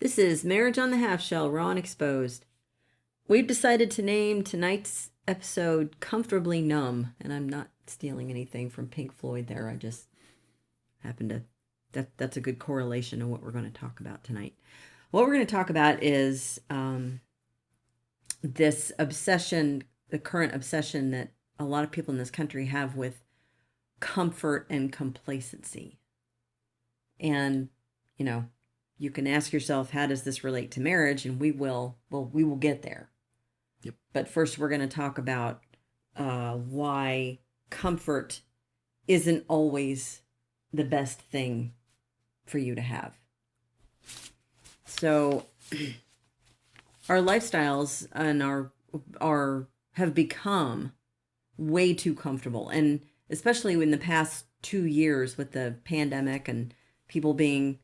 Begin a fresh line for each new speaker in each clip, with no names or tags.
This is Marriage on the Half Shell, Raw and Exposed. We've decided to name tonight's episode Comfortably Numb, and I'm not stealing anything from Pink Floyd there. I just happen to, that's a good correlation of what we're going to talk about tonight. What we're going to talk about is this obsession, the current obsession that a lot of people in this country have with comfort and complacency. And, you know, you can ask yourself, how does this relate to marriage? And we will get there.
Yep.
But first we're going to talk about why comfort isn't always the best thing for you to have. So our lifestyles and our have become way too comfortable. And especially in the past 2 years with the pandemic and people being,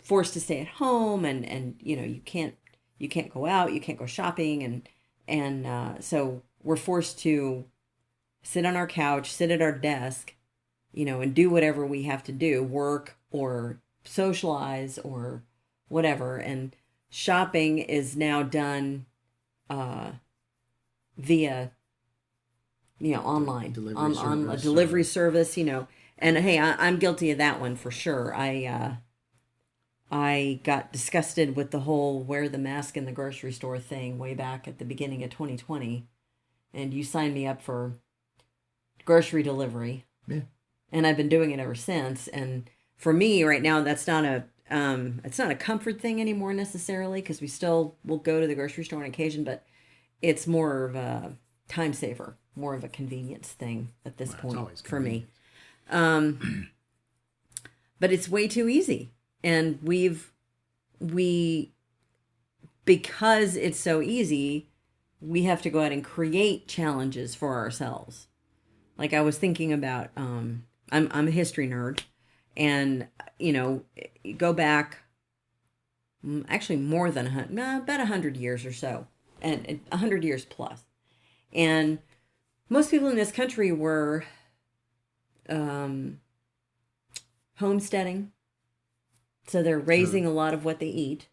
forced to stay at home and you can't go out, you can't go shopping. And so we're forced to sit on our couch, sit at our desk, and do whatever we have to do, work or socialize or whatever. And shopping is now done via, online, on a delivery service, and hey, I'm guilty of that one for sure. I got disgusted with the whole wear the mask in the grocery store thing way back at the beginning of 2020. And you signed me up for grocery delivery.
Yeah.
And I've been doing it ever since. And for me right now, that's not it's not a comfort thing anymore necessarily, because we still will go to the grocery store on occasion, but it's more of a time saver, more of a convenience thing at this point for me. But it's way too easy. And because it's so easy, we have to go out and create challenges for ourselves. Like I was thinking about, I'm a history nerd, and, go back actually more than about 100 years or so, and 100 years plus. And most people in this country were homesteading. So they're raising a lot of what they eat,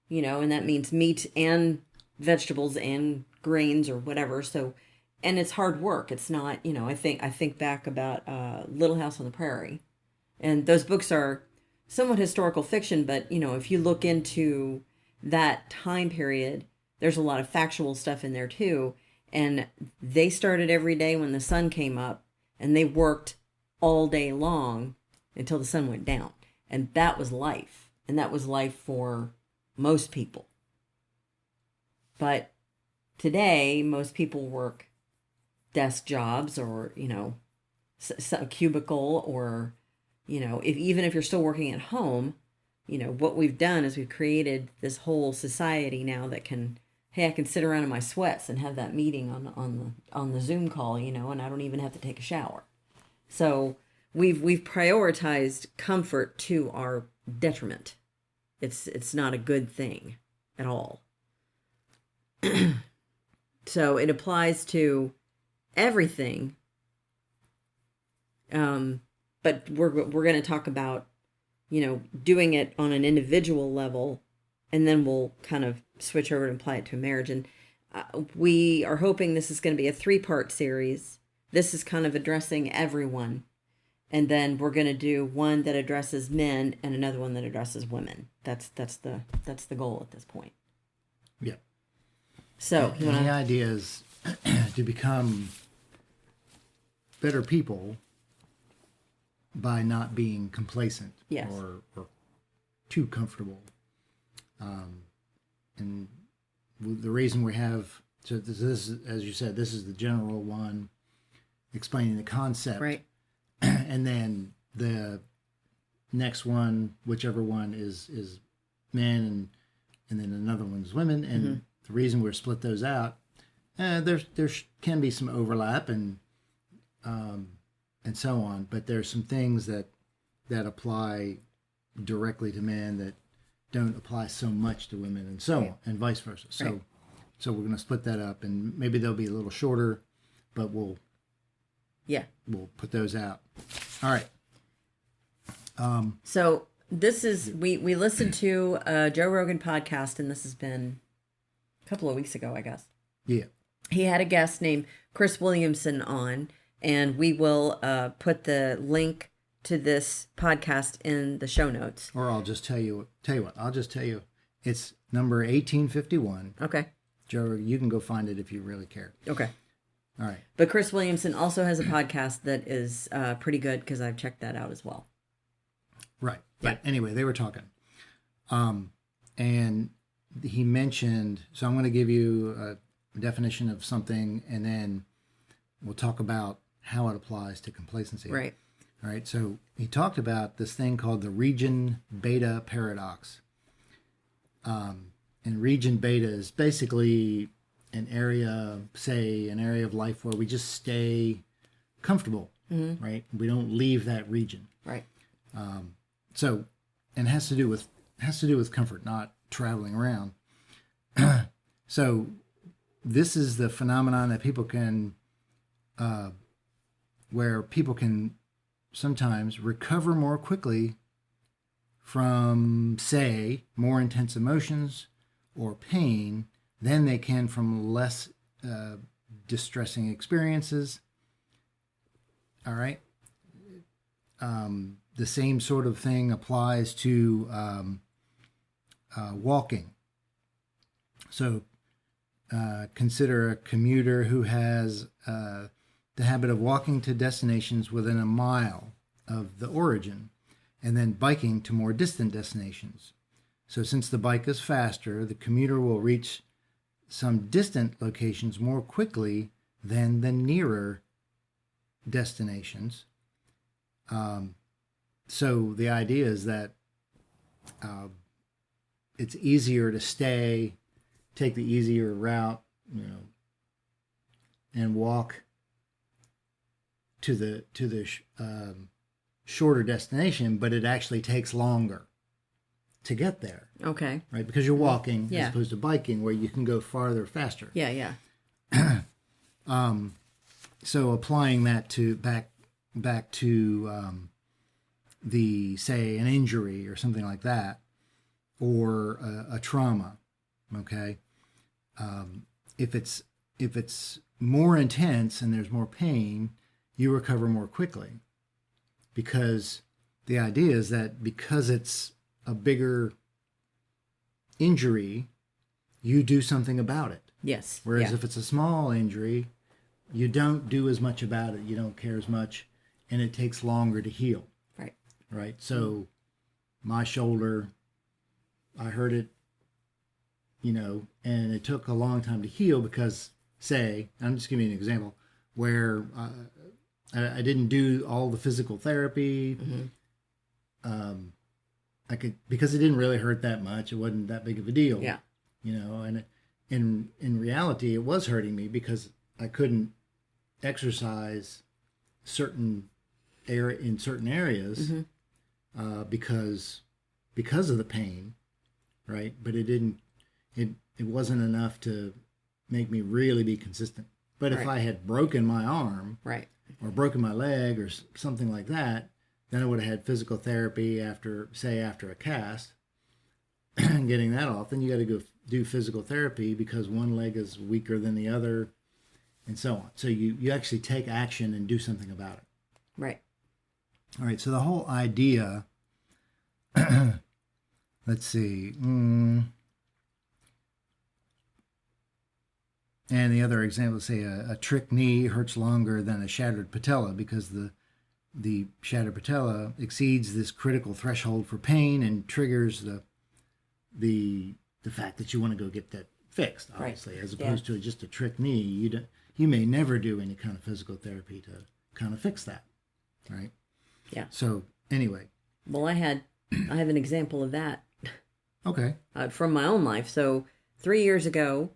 and that means meat and vegetables and grains or whatever. So, and it's hard work. It's not, I think back about Little House on the Prairie, and those books are somewhat historical fiction, but, if you look into that time period, there's a lot of factual stuff in there too. And they started every day when the sun came up, and they worked all day long until the sun went down. And that was life. And that was life for most people. But today, most people work desk jobs or, a cubicle, or, even if you're still working at home, what we've done is we've created this whole society now that can, hey, I can sit around in my sweats and have that meeting on the Zoom call, and I don't even have to take a shower. So We've prioritized comfort to our detriment. It's not a good thing at all. So it applies to everything. But we're going to talk about, doing it on an individual level, and then we'll kind of switch over and apply it to marriage. And we are hoping this is going to be a 3-part series. This is kind of addressing everyone. And then we're going to do one that addresses men and another one that addresses women. That's the goal at this point.
Yeah.
So
the idea is to become better people by not being complacent.
Yes.
or too comfortable. And the reason we have, so this is, as you said, this is the general one explaining the concept.
Right.
And then the next one, whichever one is men, and then another one is women. And the reason we're split those out, there can be some overlap and so on, but there's some things that apply directly to men that don't apply so much to women, and so on, and vice versa. So we're going to split that up, and maybe they'll be a little shorter, but we'll put those out. All right.
So this is we listened to a Joe Rogan podcast, and this has been a couple of weeks ago, I guess.
Yeah.
He had a guest named Chris Williamson on, and we will put the link to this podcast in the show notes.
Or I'll just tell you what. I'll just tell you. It's number 1851.
Okay.
Joe, you can go find it if you really care.
Okay.
All right.
But Chris Williamson also has a podcast that is pretty good because I've checked that out as well.
Right. But anyway, they were talking. And he mentioned, so I'm going to give you a definition of something, and then we'll talk about how it applies to complacency.
Right.
All right. So he talked about this thing called the region beta paradox. And region beta is basically an area of life where we just stay comfortable, right? We don't leave that region.
Right.
So, and it has to do with comfort, not traveling around. So, this is the phenomenon that people can, where people can sometimes recover more quickly from, say, more intense emotions or pain than they can from less distressing experiences. All right. The same sort of thing applies to walking. So consider a commuter who has the habit of walking to destinations within a mile of the origin, and then biking to more distant destinations. So since the bike is faster, the commuter will reach some distant locations more quickly than the nearer destinations. So the idea is that it's easier to take the easier route, and walk to the shorter destination, but it actually takes longer to get there.
Okay.
Right? Because you're walking
Yeah.
as opposed to biking, where you can go farther faster.
Yeah, yeah.
So applying that to back to the, say, an injury or something like that, or a trauma. Okay. If it's more intense and there's more pain, you recover more quickly, because the idea is that because it's a bigger injury, you do something about it.
Yes.
Whereas
yeah.
if it's a small injury, you don't do as much about it. You don't care as much, and it takes longer to heal.
Right.
Right. So my shoulder, I hurt it, and it took a long time to heal because, say, I'm just giving you an example where I didn't do all the physical therapy. Because it didn't really hurt that much. It wasn't that big of a deal.
Yeah.
And in reality, it was hurting me because I couldn't exercise in certain areas because of the pain, right? But it wasn't enough to make me really be consistent. But if I had broken my arm,
right,
or broken my leg or something like that, then I would have had physical therapy after a cast, getting that off. Then you got to go do physical therapy because one leg is weaker than the other, and so on. So you actually take action and do something about it.
Right.
All right. So the whole idea, let's see. And the other example, say a trick knee hurts longer than a shattered patella because the shattered patella exceeds this critical threshold for pain and triggers the fact that you want to go get that fixed, obviously, right. As opposed to just a trick knee. You may never do any kind of physical therapy to kind of fix that, right?
Yeah.
So anyway.
Well, I have an example of that.
Okay.
From my own life. So 3 years ago,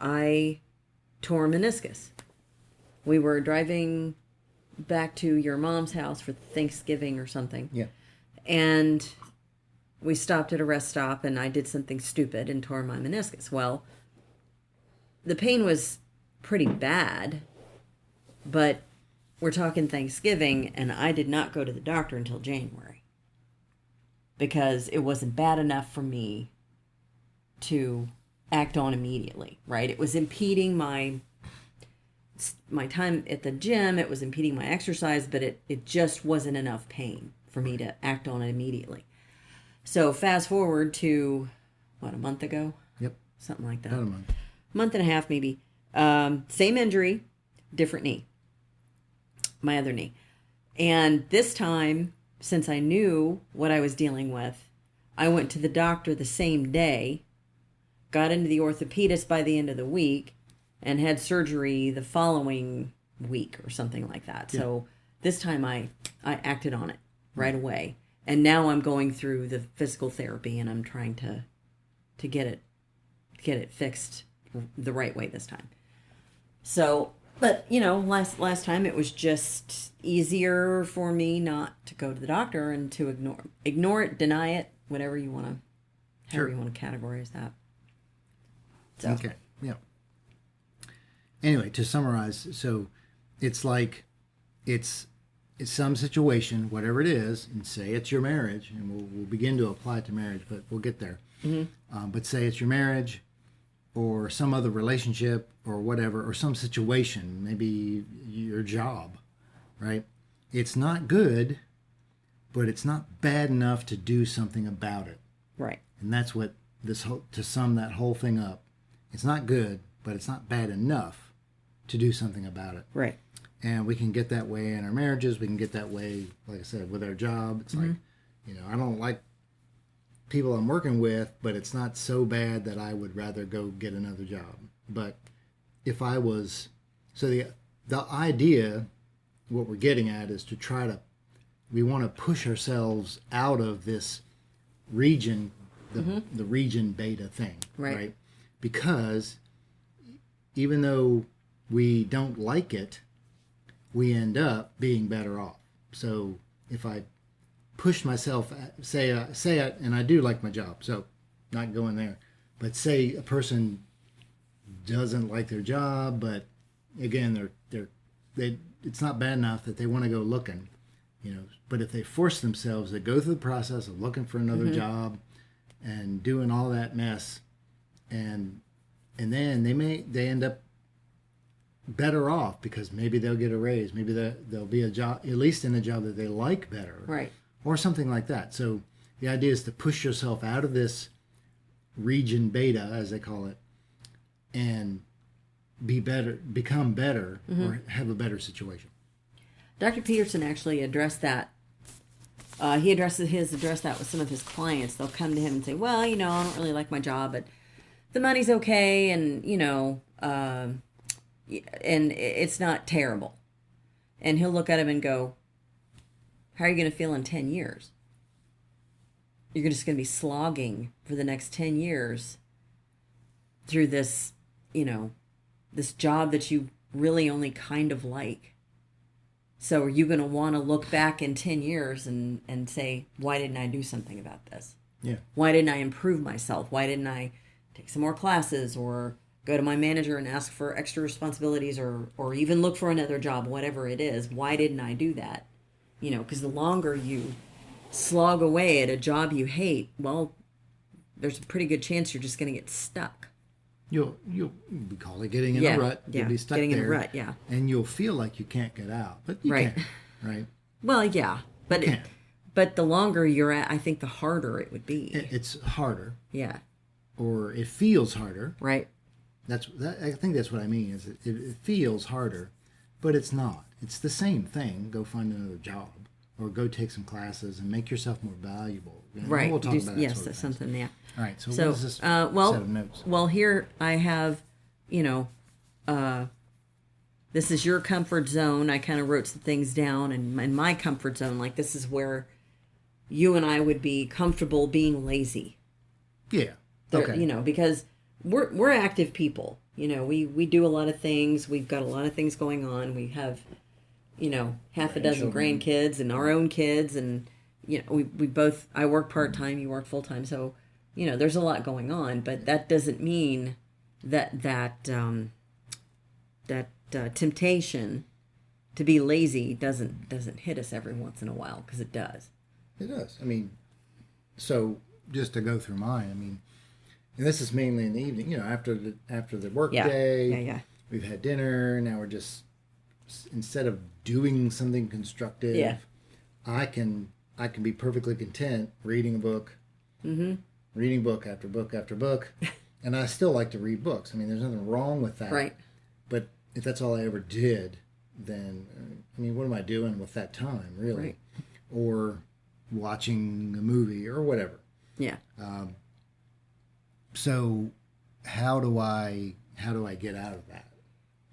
I tore a meniscus. We were driving back to your mom's house for Thanksgiving or something.
Yeah.
And we stopped at a rest stop and I did something stupid and tore my meniscus. Well, the pain was pretty bad, but we're talking Thanksgiving and I did not go to the doctor until January. because it wasn't bad enough for me to act on immediately, right? It was impeding my time at the gym. It was impeding my exercise, but it just wasn't enough pain for me to act on it immediately. So fast forward to, a month ago?
Yep.
Something like that.
About a month.
Month and a half, maybe. Same injury, different knee. My other knee. And this time, since I knew what I was dealing with, I went to the doctor the same day, got into the orthopedist by the end of the week, and had surgery the following week or something like that. Yeah. So this time I acted on it right away. And now I'm going through the physical therapy, and I'm trying to get it fixed the right way this time. So, but last time it was just easier for me not to go to the doctor and to ignore it, deny it, whatever you want to, however you want to categorize that. So.
Okay. Yeah. Anyway, to summarize, so it's like it's some situation, whatever it is, and say it's your marriage, and we'll begin to apply it to marriage, but we'll get there. Mm-hmm. But say it's your marriage or some other relationship or whatever, or some situation, maybe your job, right? It's not good, but it's not bad enough to do something about it.
Right.
And that's what to sum that whole thing up. It's not good, but it's not bad enough to do something about it.
Right.
And we can get that way in our marriages. We can get that way, like I said, with our job. It's like, I don't like people I'm working with, but it's not so bad that I would rather go get another job. But if I was, so the idea, what we're getting at is we want to push ourselves out of this region, the region beta thing, right? Because even though we don't like it, we end up being better off. So if I push myself, say it, and I do like my job, so not going there, but say a person doesn't like their job, but again, it's not bad enough that they want to go looking, but if they force themselves to go through the process of looking for another job and doing all that mess, and then they end up better off because maybe they'll get a raise, maybe there'll be a job, at least in a job that they like better,
right, or
something like that. So the idea is to push yourself out of this region beta, as they call it, and become better, or have a better situation.
Dr. Peterson actually addressed that. He addressed that with some of his clients. They'll come to him and say, well, I don't really like my job, but the money's okay, and and it's not terrible. And he'll look at him and go, how are you going to feel in 10 years? You're just going to be slogging for the next 10 years through this, this job that you really only kind of like. So are you going to want to look back in 10 years and say, why didn't I do something about this?
Yeah.
Why didn't I improve myself? Why didn't I take some more classes, or go to my manager and ask for extra responsibilities, or even look for another job, whatever it is? Why didn't I do that? Because the longer you slog away at a job you hate, well, there's a pretty good chance you're just going to get stuck.
We call it getting in a rut. You'll be stuck
getting
there.
in a rut, yeah.
And you'll feel like you can't get out, but you can, right?
Well, yeah, but the longer you're at, I think the harder it would be.
It's harder.
Yeah.
Or it feels harder.
Right.
I think that's what I mean. Is it feels harder, but it's not. It's the same thing. Go find another job, or go take some classes and make yourself more valuable.
Right.
We'll talk about that.
Yes,
sort of
that's something. Yeah.
All right. So what is this set of notes?
Well, here I have, this is your comfort zone. I kind of wrote some things down, and in my comfort zone, like, this is where you and I would be comfortable being lazy.
Yeah. Okay.
Because we're active people. We do a lot of things. We've got a lot of things going on. We have, half a dozen grandkids and our own kids, and we both. I work part-time. You work full-time. So, there's a lot going on. But that doesn't mean that temptation to be lazy doesn't hit us every once in a while, because it does.
It does. I mean, so just to go through mine, I mean, and this is mainly in the evening, after the work day.
Yeah.
We've had dinner. Now we're just, instead of doing something constructive, I can be perfectly content reading a book, reading book after book after book, and I still like to read books. I mean, there's nothing wrong with that.
Right.
But if that's all I ever did, then I mean, what am I doing with that time, really?
Right.
Or watching a movie or whatever.
Yeah.
So how do I get out of that?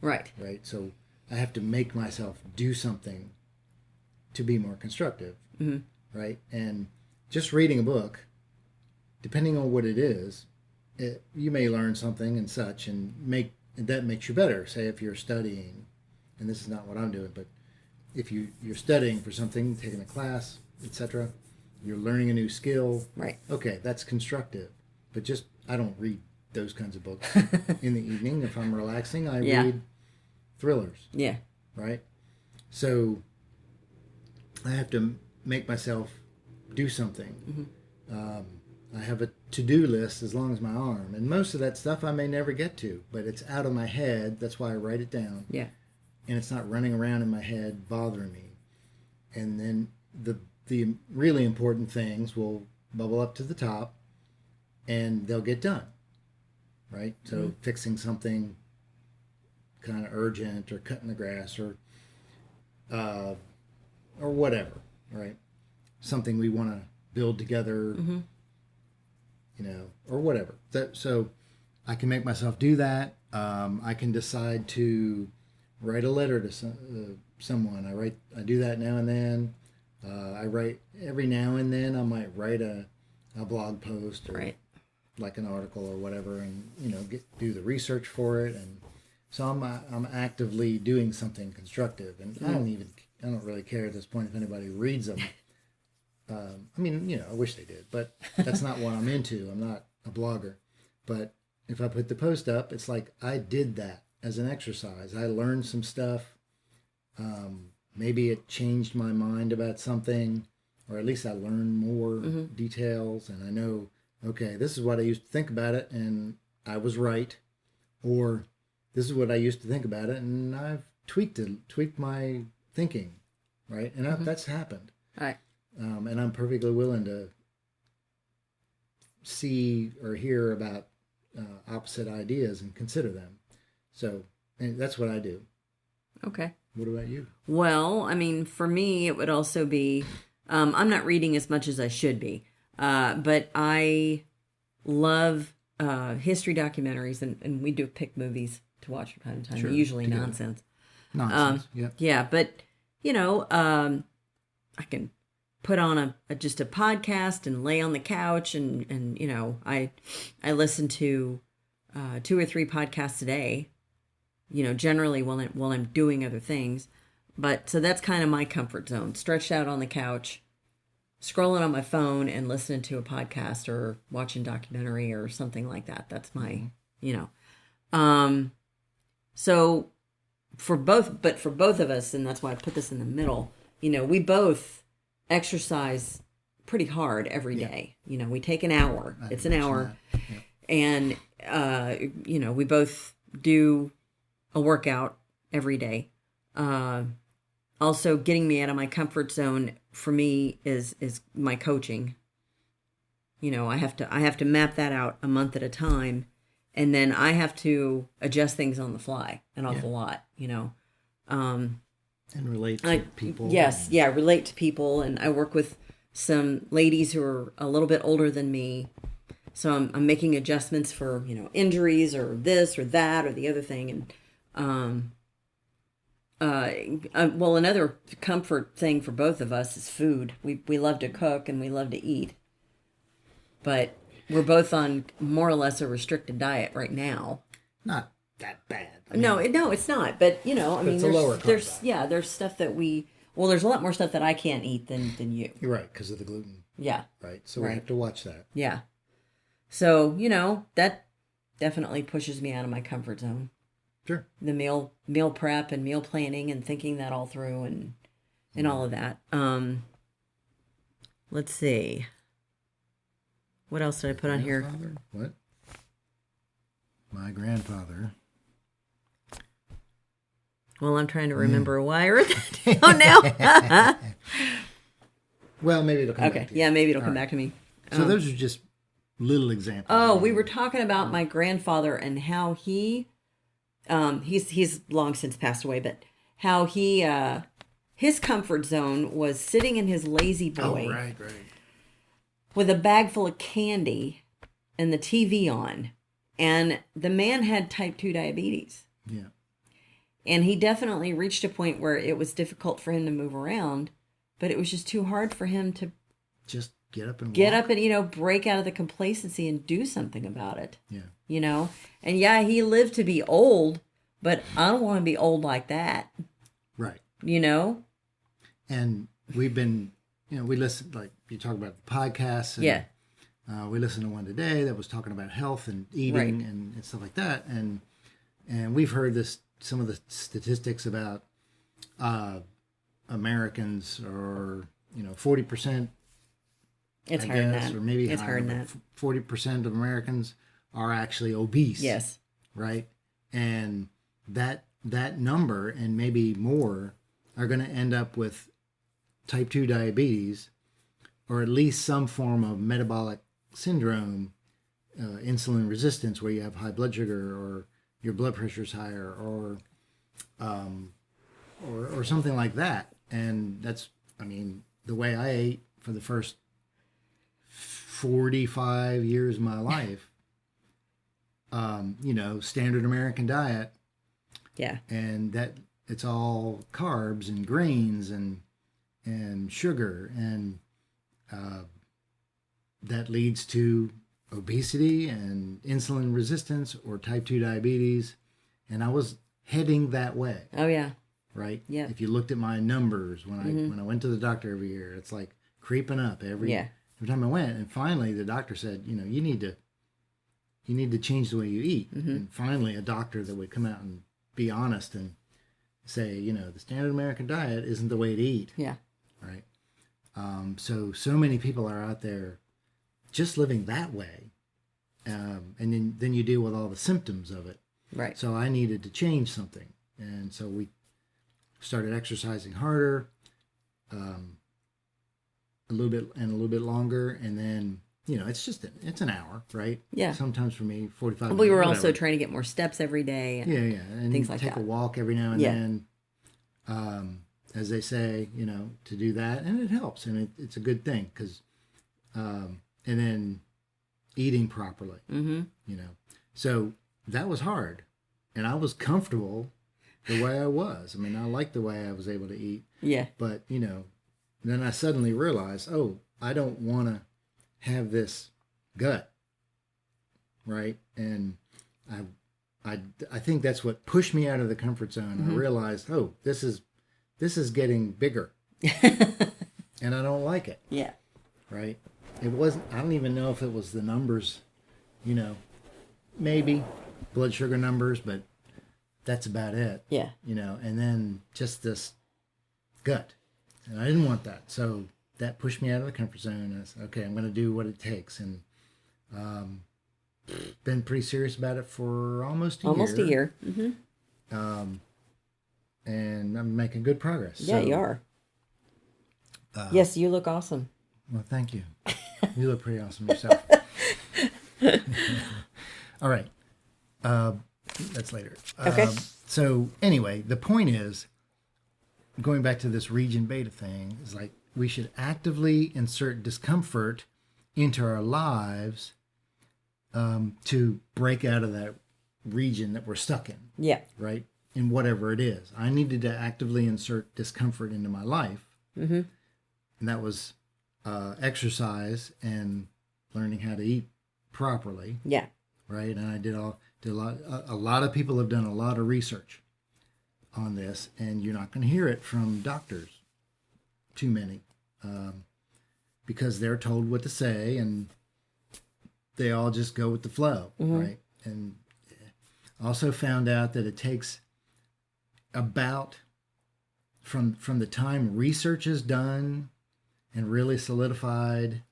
Right.
Right. So I have to make myself do something to be more constructive. Right. And just reading a book, depending on what it is, you may learn something and such, and that makes you better. Say if you're studying, and this is not what I'm doing, but if you're studying for something, taking a class, etc., you're learning a new skill.
Right.
Okay, that's constructive. But just, I don't read those kinds of books in the evening. If I'm relaxing, I read thrillers.
Yeah.
Right? So I have to make myself do something. I have a to-do list as long as my arm. And most of that stuff I may never get to, but it's out of my head. That's why I write it down.
Yeah.
And it's not running around in my head bothering me. And then the really important things will bubble up to the top, and they'll get done. Right? So fixing something kind of urgent, or cutting the grass, or whatever, right? Something we want to build together, or whatever. So I can make myself do that. I can decide to write a letter to someone. I do that now and then. I write every now and then. I might write a blog post, or like an article or whatever, and do the research for it. And so I'm actively doing something constructive, and I don't really care at this point if anybody reads them. I mean, I wish they did, but that's not what I'm into. I'm not a blogger. But if I put the post up, it's like I did that as an exercise. I learned some stuff. Maybe it changed my mind about something, or at least I learned more details, and I know, okay, this is what I used to think about it, and I was right. Or this is what I used to think about it, and I've tweaked my thinking, right? And that's happened.
Right.
And I'm perfectly willing to see or hear about opposite ideas and consider them. So, and that's what I do.
Okay.
What about you?
Well, I mean, for me, it would also be, I'm not reading as much as I should be, but I love history documentaries, and we do pick movies to watch from time to time.
Sure,
usually
together.
Nonsense.
Yeah.
Yeah, but, I can put on just a podcast and lay on the couch, and I listen to 2 or 3 podcasts a day, generally while I'm doing other things. But so that's kind of my comfort zone, stretched out on the couch, scrolling on my phone and listening to a podcast or watching documentary or something like that. That's my, so for both of us, and that's why I put this in the middle, we both exercise pretty hard every day. We take an hour. It's an hour. And, we both do a workout every day. Also, getting me out of my comfort zone for me is my coaching. I have to map that out a month at a time, and then I have to adjust things on the fly an awful lot.
And relate to people.
Yes, relate to people, and I work with some ladies who are a little bit older than me, so I'm making adjustments for injuries or this or that or the other thing, and well, another comfort thing for both of us is food. We love to cook and we love to eat, but we're both on more or less a restricted diet right now.
Not that bad.
No, it's not. But I mean,
it's a lower
there's stuff that there's a lot more stuff that I can't eat than you.
You're right, because of the gluten.
Yeah.
Right. So we have to watch that.
Yeah. So that definitely pushes me out of my comfort zone.
Sure.
The meal prep and meal planning and thinking that all through and all of that. Let's see. What else did I put on here?
Grandfather? What? My grandfather.
Well, I'm trying to remember why I wrote that down now.
Well, maybe it'll come back to you.
Yeah, maybe it'll
All
come
right.
back to me.
So those are just little examples.
Oh, we were talking about my grandfather and how he's long since passed away, but how his comfort zone was sitting in his lazy boy
Oh, right.
with a bag full of candy and the TV on. And the man had type 2 diabetes.
Yeah.
And he definitely reached a point where it was difficult for him to move around, but it was just too hard for him to
Just get up and
break out of the complacency and do something about it.
Yeah.
And yeah, he lived to be old, but I don't want to be old like that.
Right. And we've been, we listen, like you talk about the podcasts. And,
Yeah.
We listened to one today that was talking about health and eating
Right.
and stuff like that. And we've heard some of the statistics about Americans are, 40%.
It's
I
hard than
guess,
that.
or maybe
it's
higher,
hard than that.
40% of Americans are actually obese.
Yes.
Right. And that number and maybe more are going to end up with type 2 diabetes, or at least some form of metabolic syndrome, insulin resistance, where you have high blood sugar or your blood pressure is higher, or something like that. And that's, the way I ate for the first 45 years of my life, standard American diet.
Yeah.
And that it's all carbs and grains and sugar, and that leads to obesity and insulin resistance or type 2 diabetes. And I was heading that way.
Oh, yeah.
Right?
Yeah.
If you looked at my numbers when I went to the doctor every year, it's like creeping up every time I went. And finally the doctor said, you need to change the way you eat.
Mm-hmm.
And finally a doctor that would come out and be honest and say, the standard American diet isn't the way to eat.
Yeah.
Right. So many people are out there just living that way. And then you deal with all the symptoms of it.
Right.
So I needed to change something. And so we started exercising harder, a little bit longer. And then, it's an hour, right?
Yeah.
Sometimes for me, 45 minutes.
We were
whatever.
also trying to get more steps every day. And
Yeah. And
things like
take
that.
a walk every now and then. As they say, to do that. And it helps. And it's a good thing because, and then eating properly, So that was hard. And I was comfortable the way I was. I liked the way I was able to eat.
Yeah.
But, then I suddenly realized, I don't want to have this gut. Right. And I think that's what pushed me out of the comfort zone.
Mm-hmm.
I realized, this is getting bigger. And I don't like it.
Yeah.
Right. It wasn't, I don't even know if it was the numbers, maybe blood sugar numbers, but that's about it.
Yeah.
And then just this gut. And I didn't want that. So that pushed me out of the comfort zone. I said, okay, I'm going to do what it takes. And been pretty serious about it for almost a year.
Mm-hmm.
And I'm making good progress.
Yeah, you are. Yes, you look awesome.
Well, thank you. You look pretty awesome yourself. All right. That's later.
Okay.
So anyway, the point is, going back to this region beta thing, is like we should actively insert discomfort into our lives to break out of that region that we're stuck in. Yeah. Right? In whatever it is. I needed to actively insert discomfort into my life. Mm-hmm. And that was exercise and learning how to eat properly. Yeah. Right? And I did a lot of people have done a lot of research on this, and you're not going to hear it from doctors, too many, because they're told what to say, and they all just go with the flow, right? And also found out that it takes about, from the time research is done and really solidified,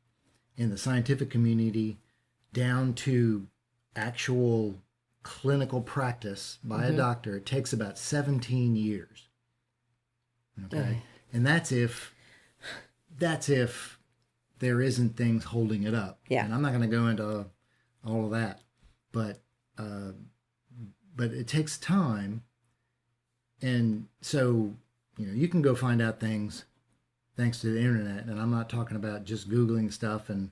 in the scientific community down to actual clinical practice by a doctor, it takes about 17 years. Okay. And that's if there isn't things holding it up.
Yeah.
And I'm not going to go into all of that, but it takes time. And so, you can go find out things thanks to the internet. And I'm not talking about just Googling stuff and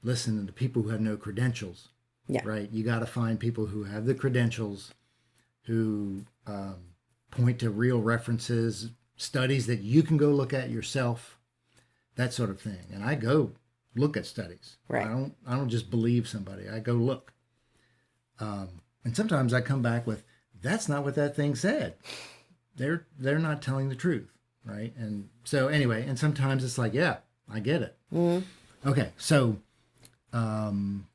listening to people who have no credentials.
Yeah.
Right. You got to find people who have the credentials, who point to real references, studies that you can go look at yourself, that sort of thing. And I go look at studies.
Right.
I don't just believe somebody. I go look. And sometimes I come back with, that's not what that thing said. They're not telling the truth. Right. And so anyway, and sometimes it's like, yeah, I get it. Mm-hmm. Okay. So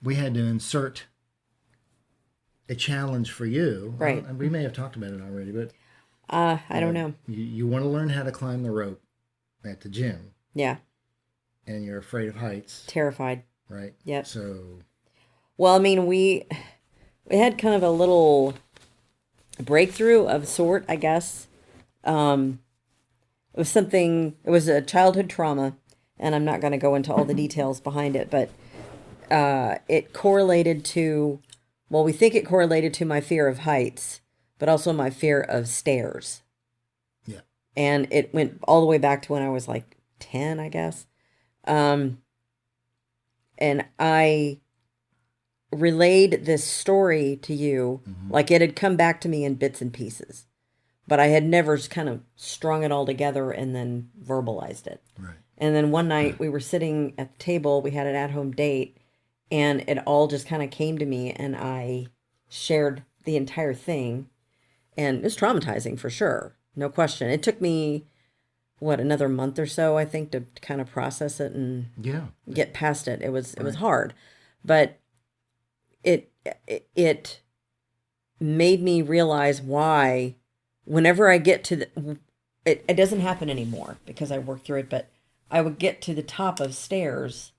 we had to insert a challenge for you.
Right.
And we may have talked about it already, but
I don't know.
You want to learn how to climb the rope at the gym.
Yeah.
And you're afraid of heights.
Terrified.
Right.
Yep.
So.
Well, I mean, we had kind of a little breakthrough of sort, I guess. It was a childhood trauma, and I'm not going to go into all the details behind it, but it correlated to, we think it correlated to my fear of heights, but also my fear of stairs.
Yeah.
And it went all the way back to when I was like 10, I guess. And I relayed this story to you, like it had come back to me in bits and pieces, but I had never just kind of strung it all together and then verbalized it.
Right.
And then one night we were sitting at the table, we had an at-home date, and it all just kind of came to me, and I shared the entire thing, and it was traumatizing for sure, no question. It took me, another month or so, I think, to kind of process it and get past it. It was hard, but it made me realize why whenever I get to it doesn't happen anymore because I worked through it, but I would get to the top of stairs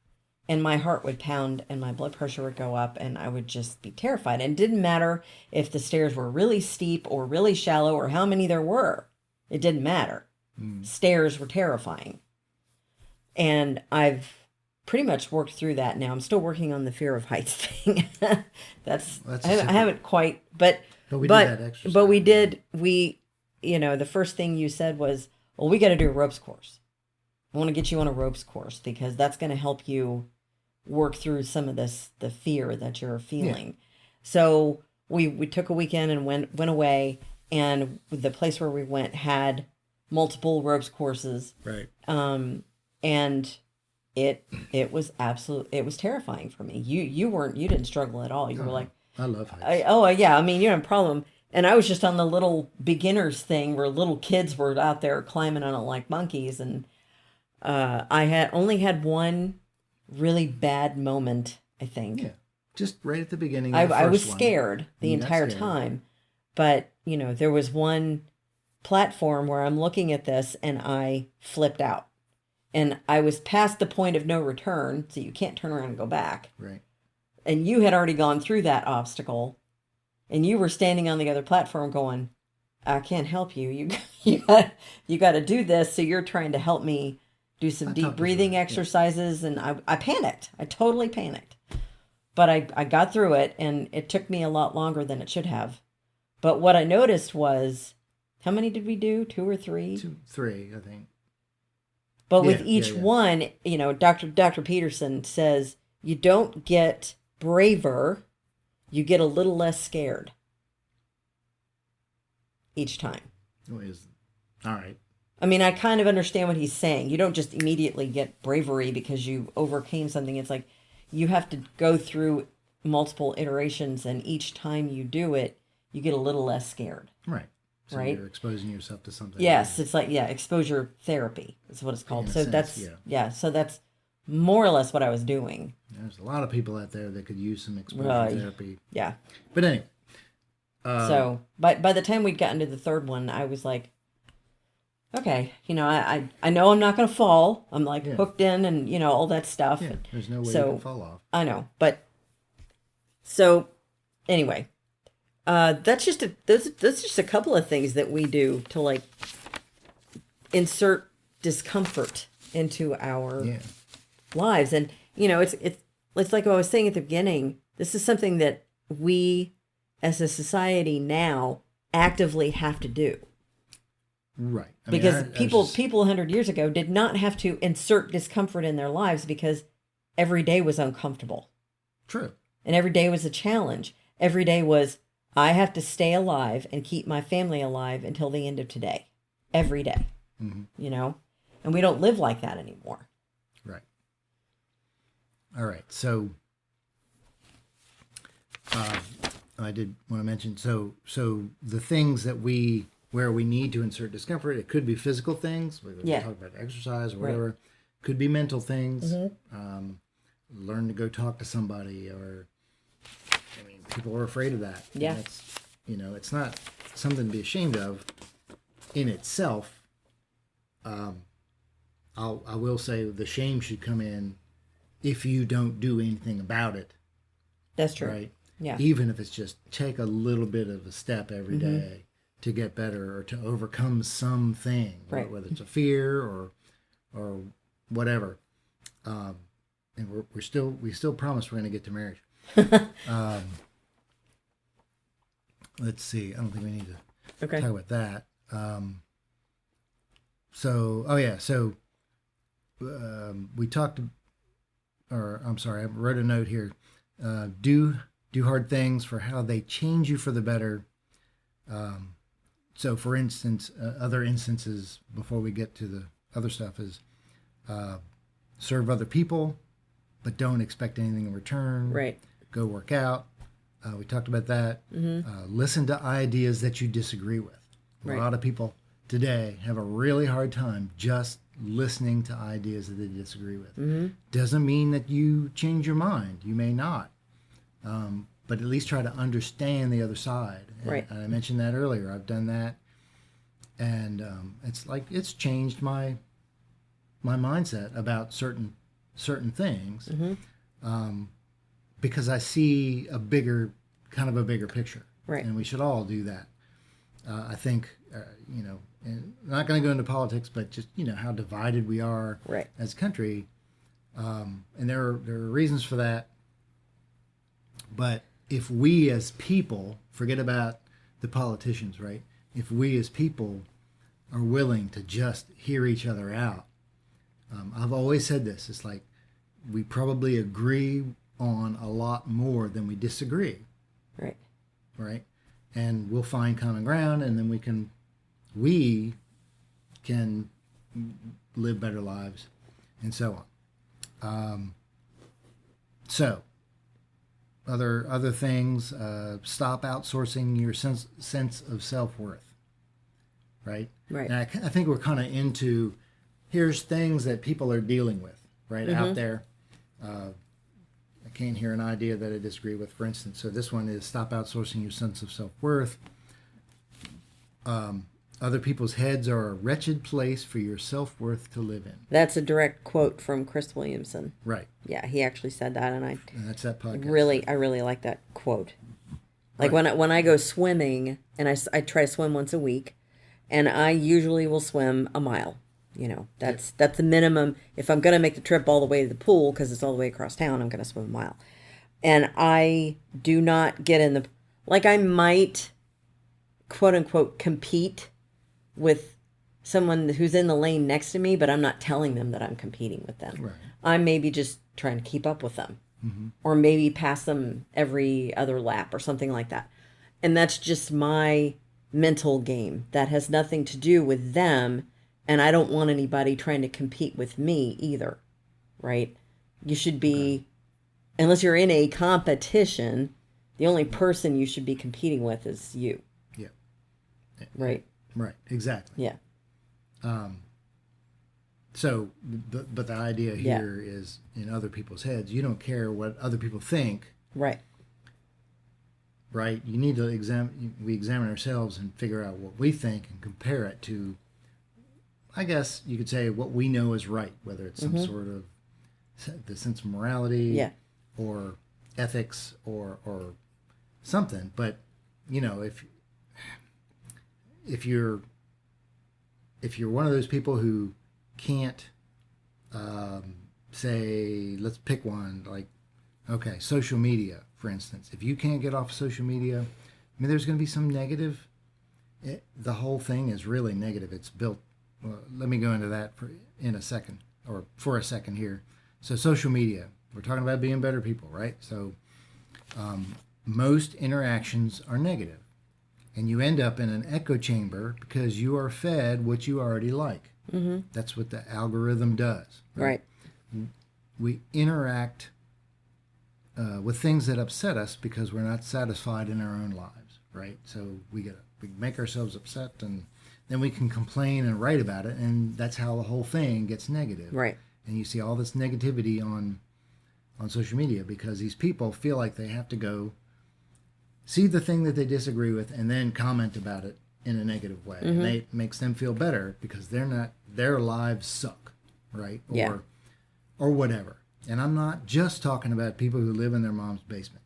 and my heart would pound and my blood pressure would go up and I would just be terrified. And it didn't matter if the stairs were really steep or really shallow or how many there were. It didn't matter. Stairs were terrifying. And I've pretty much worked through that now. I'm still working on the fear of heights thing. I haven't quite, but
we did that exercise.
But we did, the first thing you said was, well, we got to do a ropes course. I want to get you on a ropes course because that's going to help you work through some of the fear that you're feeling. Yeah. So we took a weekend and went away, and the place where we went had multiple ropes courses.
Right.
And it was it was terrifying for me. You didn't struggle at all. You were like,
I love heights.
Yeah. I mean, you don't have a problem. And I was just on the little beginners thing where little kids were out there climbing on it like monkeys. And I had only had one really bad moment, I think. Yeah.
Just right at the beginning.
I was scared the entire time. But, there was one platform where I'm looking at this and I flipped out. And I was past the point of no return, so you can't turn around and go back.
Right.
And you had already gone through that obstacle. And you were standing on the other platform going, I can't help you. You got to do this. So you're trying to help me do some deep breathing exercises. Yeah. And I panicked. I totally panicked. But I got through it, and it took me a lot longer than it should have. But what I noticed was, how many did we do? 2 or 3?
3, I think.
But with each one, Dr. Peterson says, you don't get braver, you get a little less scared each time.
All right.
I mean, I kind of understand what he's saying. You don't just immediately get bravery because you overcame something. It's like you have to go through multiple iterations, and each time you do it, you get a little less scared.
Right. So
right?
You're exposing yourself to something.
Yes, it's like, exposure therapy is what it's called. So
that's
so that's more or less what I was doing.
There's a lot of people out there that could use some exposure therapy.
Yeah.
But anyway.
So by the time we'd gotten to the third one, I was like, okay, I know I'm not going to fall. I'm like
Yeah.
hooked in and, all that stuff.
Yeah, there's no way you
So
can fall off.
I know. But so anyway, that's just a couple of things that we do to like insert discomfort into our
Yeah.
lives. And, it's like I was saying at the beginning, this is something that we as a society now actively have to do.
Right.
Because people 100 years ago did not have to insert discomfort in their lives because every day was uncomfortable.
True.
And every day was a challenge. Every day was, I have to stay alive and keep my family alive until the end of today. Every day.
Mm-hmm.
And we don't live like that anymore.
Right. All right. So I did want to mention, so the things that where we need to insert discomfort, it could be physical things. We talk about exercise or whatever. Right. Could be mental things. Mm-hmm. Learn to go talk to somebody, or people are afraid of that.
Yeah.
It's not something to be ashamed of in itself. I will say the shame should come in if you don't do anything about it.
That's true.
Right?
Yeah.
Even if it's just take a little bit of a step every day to get better or to overcome something,
right.
Whether it's a fear or whatever. And we still promise we're going to get to marriage. Let's see. I don't think we need to talk about that. We talked, or I'm sorry, I wrote a note here. Do hard things for how they change you for the better. So for instance, other instances before we get to the other stuff is serve other people, but don't expect anything in return.
Right.
Go work out. We talked about that. Mm-hmm. Listen to ideas that you disagree with. A lot of people today have a really hard time just listening to ideas that they disagree with. Mm-hmm. Doesn't mean that you change your mind. You may not. But at least try to understand the other side.
Right.
And I mentioned that earlier. I've done that. And it's changed my mindset about certain things. Mm-hmm. Because I see a bigger picture. Right. And we should all do that. I think, and I'm not going to go into politics, but just, how divided we are as a country. And there are reasons for that. But if we as people, forget about the politicians, right? If we as people are willing to just hear each other out, I've always said this, it's like we probably agree on a lot more than we disagree.
Right.
Right? And we'll find common ground, and then we can live better lives, and so on. So other things, stop outsourcing your sense of self-worth. Right?
Right.
And I think we're kind of into, here's things that people are dealing with, right, out there. I can't hear an idea that I disagree with, for instance. So this one is stop outsourcing your sense of self-worth. Other people's heads are a wretched place for your self-worth to live in.
That's a direct quote from Chris Williamson.
Right.
Yeah, he actually said that, and
that's that podcast.
I really like that quote. Like when I go swimming, and I try to swim once a week, and I usually will swim a mile. That's the minimum. If I'm going to make the trip all the way to the pool, because it's all the way across town, I'm going to swim a mile. And I do not get in the, I might, quote unquote, compete with someone who's in the lane next to me, but I'm not telling them that I'm competing with them.
Right.
I'm maybe just trying to keep up with them.
Mm-hmm.
Or maybe pass them every other lap or something like that. And that's just my mental game. That has nothing to do with them. And I don't want anybody trying to compete with me either, right? You should be, unless you're in a competition, the only person you should be competing with is you.
Yeah.
Right.
Right. Exactly.
Yeah.
So, but the idea here is in other people's heads. You don't care what other people think.
Right.
Right. You need to examine ourselves and figure out what we think and compare it to I guess you could say what we know is right, whether it's some sort of the sense of morality,
Yeah.
or ethics, or something. But you know, if you're one of those people who can't say, let's pick one, like, okay, social media, for instance. If you can't get off social media, I mean, there's going to be some negative. The whole thing is really negative. It's built. Well, let me go into that for a second here. So social media, we're talking about being better people, right? So most interactions are negative, and you end up in an echo chamber because you are fed what you already like. Mm-hmm. That's what the algorithm does.
Right.
We interact with things that upset us because we're not satisfied in our own lives, right? So we make ourselves upset, and then we can complain and write about it, and that's how the whole thing gets negative.
Right.
And you see all this negativity on social media because these people feel like they have to go see the thing that they disagree with and then comment about it in a negative way. And it makes them feel better because their lives suck, right? Or whatever. And I'm not just talking about people who live in their mom's basement.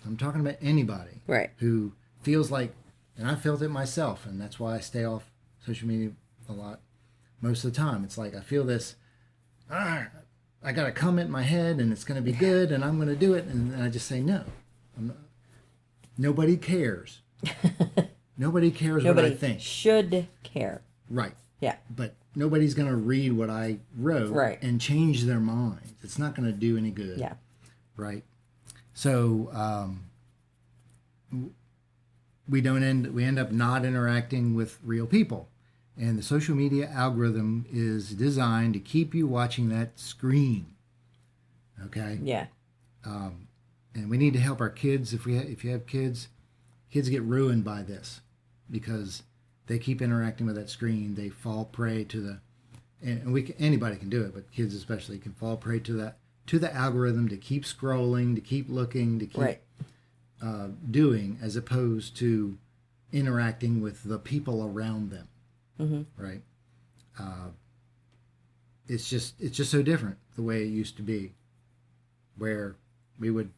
I'm talking about anybody who feels like, and I felt it myself, and that's why I stay off social media a lot most of the time. It's like I feel this, I got a comment in my head, and it's going to be good, and I'm going to do it, and I just say no. Nobody cares. Nobody cares what I think.
Should care.
Right.
Yeah.
But nobody's going to read what I wrote and change their minds. It's not going to do any good.
Yeah.
Right. So we end up not interacting with real people. And the social media algorithm is designed to keep you watching that screen. Okay?
Yeah.
And we need to help our kids. If you have kids get ruined by this because they keep interacting with that screen. They fall prey to the, and anybody can do it, but kids especially can fall prey to the algorithm, to keep scrolling, to keep looking, to keep doing, as opposed to interacting with the people around them. Mm-hmm. Right. It's just so different the way it used to be, where we would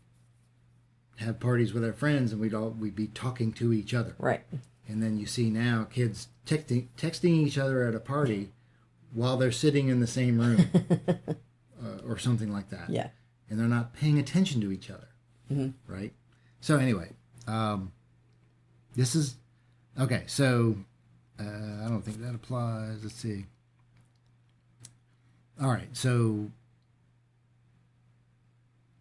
have parties with our friends and we'd be talking to each other.
Right.
And then you see now kids texting each other at a party while they're sitting in the same room or something like that.
Yeah.
And they're not paying attention to each other. Mm-hmm. Right. So anyway, this is okay. So I don't think that applies. Let's see. All right. So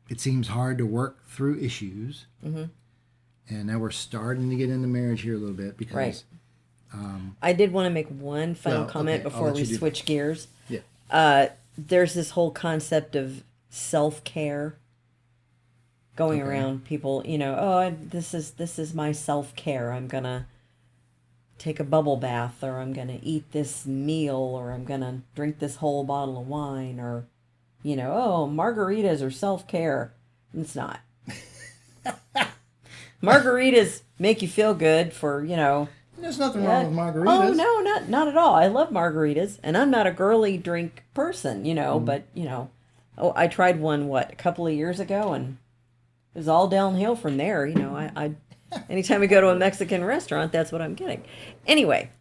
it seems hard to work through issues. Mm-hmm. And now we're starting to get into marriage here a little bit because...
I did want to make one final comment before we switch gears.
Yeah.
There's this whole concept of self-care going around. People, this is my self-care. I'm going to take a bubble bath, or I'm going to eat this meal, or I'm going to drink this whole bottle of wine, or, margaritas are self-care. It's not. Margaritas make you feel good for,
There's nothing wrong with margaritas.
Oh, no, not at all. I love margaritas, and I'm not a girly drink person, but, I tried one, a couple of years ago, and it was all downhill from there. I anytime we go to a Mexican restaurant, that's what I'm getting. Anyway,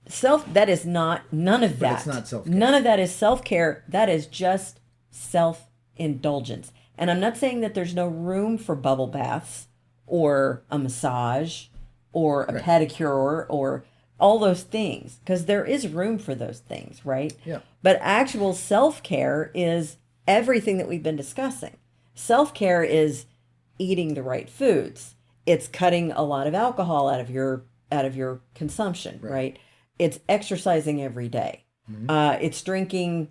that is none of that.
It's not self-care.
None of that is self-care. That is just self-indulgence. And I'm not saying that there's no room for bubble baths or a massage or a pedicure or all those things, because there is room for those things, right?
Yeah.
But actual self-care is everything that we've been discussing. Self-care is eating the right foods. It's cutting a lot of alcohol out of your consumption, right? It's exercising every day. Mm-hmm. It's drinking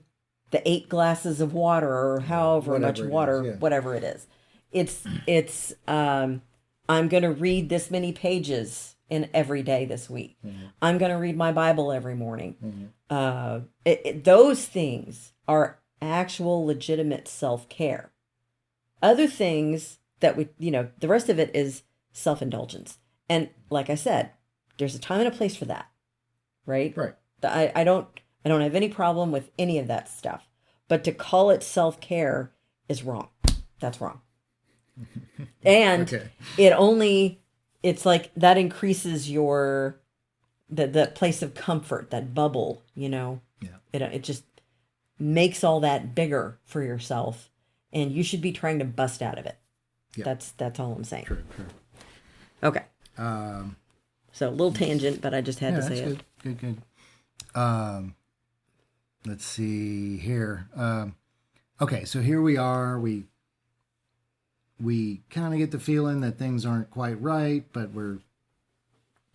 the 8 glasses of water, or however much water, whatever it is. It's I'm going to read this many pages in every day this week. Mm-hmm. I'm going to read my Bible every morning. Mm-hmm. Those things are actual legitimate self-care. Other things that the rest of it is self-indulgence. And like I said, there's a time and a place for that, right?
Right.
I don't have any problem with any of that stuff. But to call it self-care is wrong. That's wrong. And
Okay.
it's like that increases your the place of comfort, that bubble, you know.
Yeah.
It just makes all that bigger for yourself, and you should be trying to bust out of it.
Yeah.
That's all I'm saying.
True.
Okay. So a little tangent, but I just had to say
that's
it.
Good. Let's see here. Okay, so here we are. We kind of get the feeling that things aren't quite right, but we're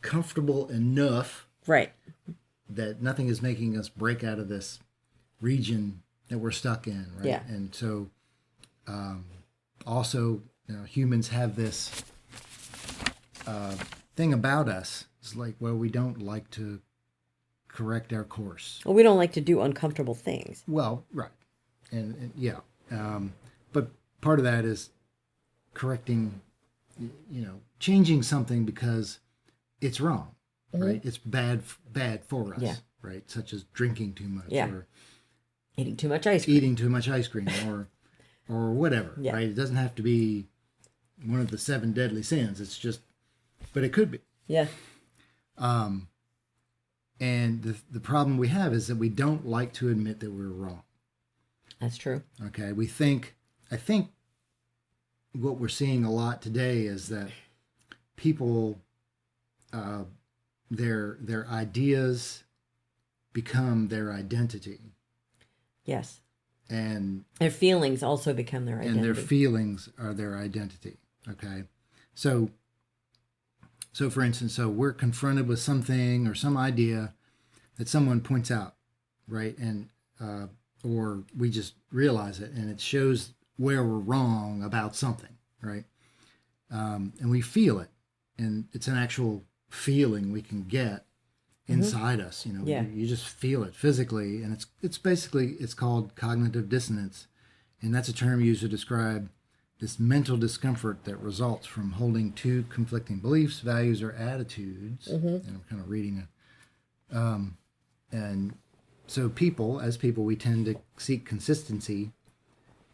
comfortable enough
Right.
that nothing is making us break out of this region that we're stuck in, right?
Yeah.
And so, also, humans have this thing about us. It's like, well, we don't like to correct our course.
Well, we don't like to do uncomfortable things.
Well, right, and yeah, but part of that is correcting, changing something because it's wrong, right? It's bad for us,
Yeah.
right? Such as drinking too much,
Yeah.
or
Eating too much ice cream.
eating too much ice cream, or whatever,
Yeah.
right? It doesn't have to be one of the 7 deadly sins. It's just, but it could be.
Yeah.
And the problem we have is that we don't like to admit that we're wrong.
That's true.
Okay, I think what we're seeing a lot today is that people, their ideas become their identity,
Yes.
and
Their feelings also become their identity.
and their feelings are their identity. Okay, so for instance, we're confronted with something or some idea that someone points out, right, and or we just realize it, and it shows where we're wrong about something, right? And we feel it, and it's an actual feeling we can get inside us.
Yeah.
You just feel it physically, and it's basically, it's called cognitive dissonance, and that's a term used to describe this mental discomfort that results from holding two conflicting beliefs, values, or attitudes. And I'm kind of reading it. And so as people, we tend to seek consistency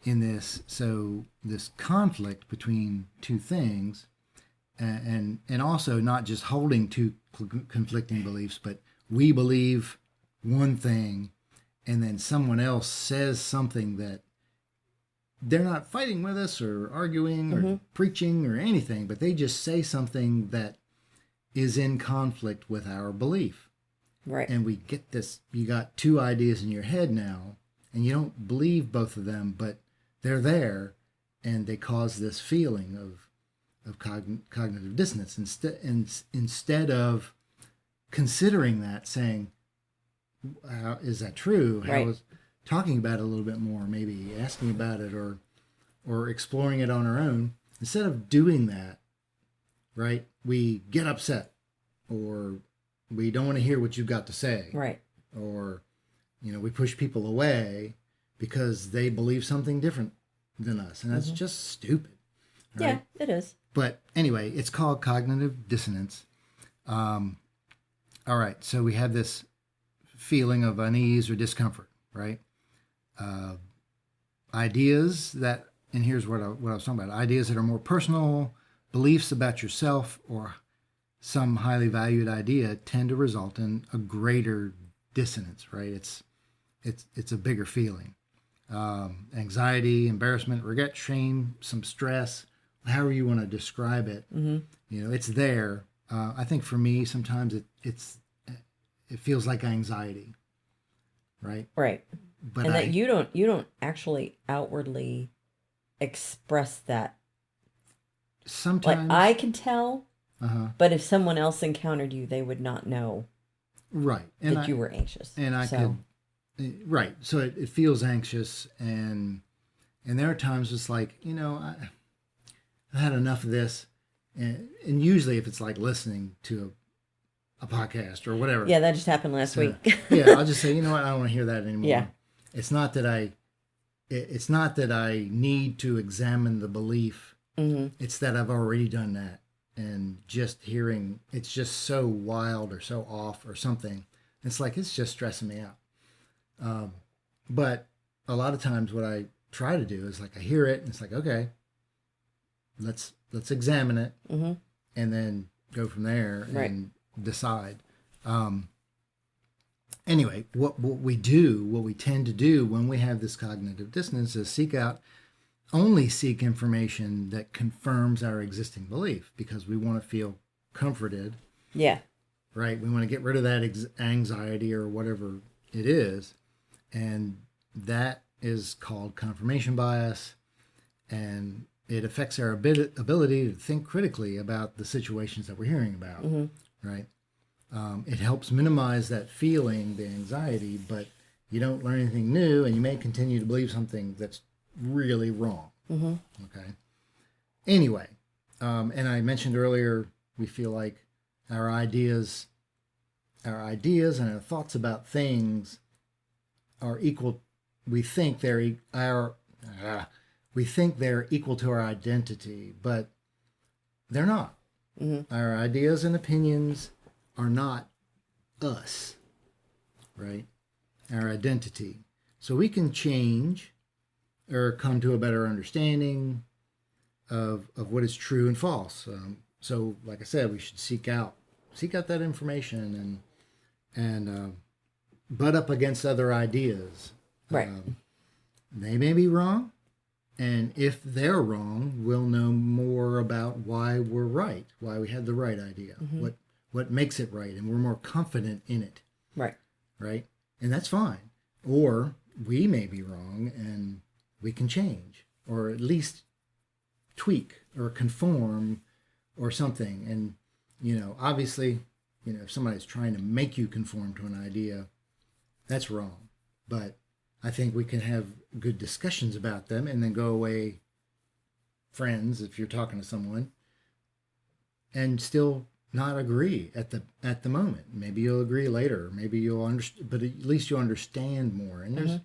in this. So this conflict between two things, and also not just holding two conflicting beliefs, but we believe one thing, and then someone else says something that they're not fighting with us or arguing or preaching or anything, but they just say something that is in conflict with our belief.
Right.
And we get this, you got two ideas in your head now, and you don't believe both of them, but they're there, and they cause this feeling of cognitive dissonance. Instead of considering that, saying, is that true?
Right.
How is talking about it a little bit more, maybe asking about it or exploring it on our own. Instead of doing that, right, we get upset, or we don't want to hear what you've got to say.
Right.
Or, we push people away because they believe something different than us. And that's just stupid. Right?
Yeah, it is.
But anyway, it's called cognitive dissonance. All right, so we have this feeling of unease or discomfort, right? Ideas that, and here's what I was talking about, ideas that are more personal, beliefs about yourself, or some highly valued idea tend to result in a greater dissonance, right? It's a bigger feeling. Anxiety, embarrassment, regret, shame, some stress, however you want to describe it. It's there. I think for me, sometimes it feels like anxiety, right?
Right.
But
and that you don't actually outwardly express that.
Sometimes,
like, I can tell, but if someone else encountered you, they would not know,
right,
that you were anxious.
And I could, right. So it feels anxious, and there are times it's like, I had enough of this, and usually if it's like listening to a podcast or whatever.
Yeah, that just happened last week.
Yeah, I'll just say, I don't want to hear that anymore.
Yeah.
It's not that I need to examine the belief. It's that I've already done that, and just hearing it's just so wild or so off or something It's like, it's just stressing me out. But a lot of times what I try to do is like, I hear it and it's like, okay, let's examine it
Mm-hmm.
and then go from there
Right.
and decide. Anyway, what we tend to do when we have this cognitive dissonance is only seek information that confirms our existing belief, because we want to feel comforted,
Yeah.
right? We want to get rid of that anxiety or whatever it is. And that is called confirmation bias. And it affects our ability to think critically about the situations that we're hearing about, right? It helps minimize that feeling, the anxiety, but you don't learn anything new, and you may continue to believe something that's really wrong.
Mm-hmm.
Okay. Anyway, and I mentioned earlier, we feel like our ideas and our thoughts about things are equal. We think they're equal to our identity, but they're not.
Mm-hmm.
Our ideas and opinions are not us, right? Our identity. So we can change or come to a better understanding of what is true and false. So, like I said, we should seek out that information and butt up against other ideas.
Right.
They may be wrong, and if they're wrong, we'll know more about why we're right, why we had the right idea, what makes it right, and we're more confident in it.
Right.
Right? And that's fine. Or we may be wrong and we can change, or at least tweak or conform or something. And, obviously, if somebody's trying to make you conform to an idea, that's wrong. But I think we can have good discussions about them and then go away friends, if you're talking to someone, and still not agree at the moment. Maybe you'll agree later. Maybe you'll understand, but at least you'll understand more. And there's,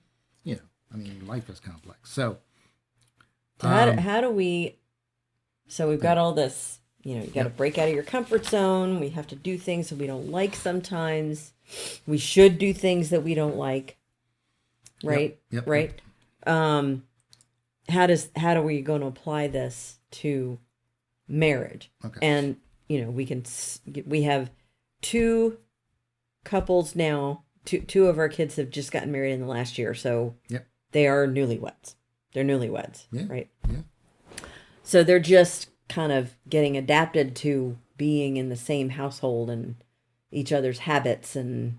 life is complex. So
how do we? So we've got all this. You got to break out of your comfort zone. We have to do things that we don't like sometimes. We should do things that we don't like. Right.
Yep.
Right. How are we going to apply this to marriage?
Okay.
And we have two couples now. Two of our kids have just gotten married in the last year, so they are newlyweds. They're newlyweds, right?
Yeah.
So they're just kind of getting adapted to being in the same household and each other's habits and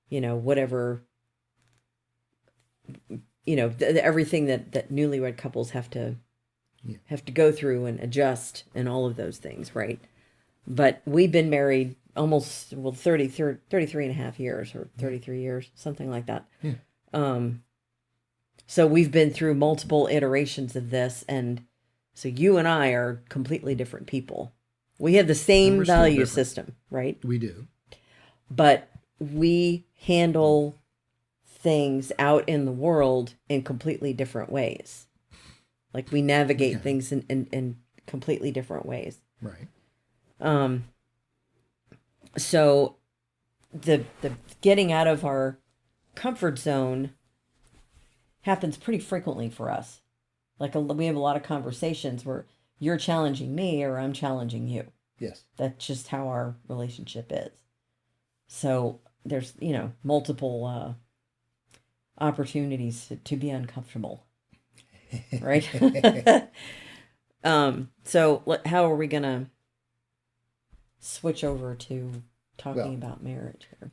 whatever. Everything that newlywed couples have to go through and adjust and all of those things, right? But we've been married almost 33 and a half years or 33 years, something like that.
Yeah.
So we've been through multiple iterations of this, and so you and I are completely different people. We have the same value system, right?
We do.
But we handle things out in the world in completely different ways. Like we navigate things in completely different ways.
Right.
So the getting out of our comfort zone happens pretty frequently for us. Like we have a lot of conversations where you're challenging me or I'm challenging you.
Yes.
That's just how our relationship is. So there's, multiple opportunities to be uncomfortable. Right? So how are we going to switch over to talking about marriage here?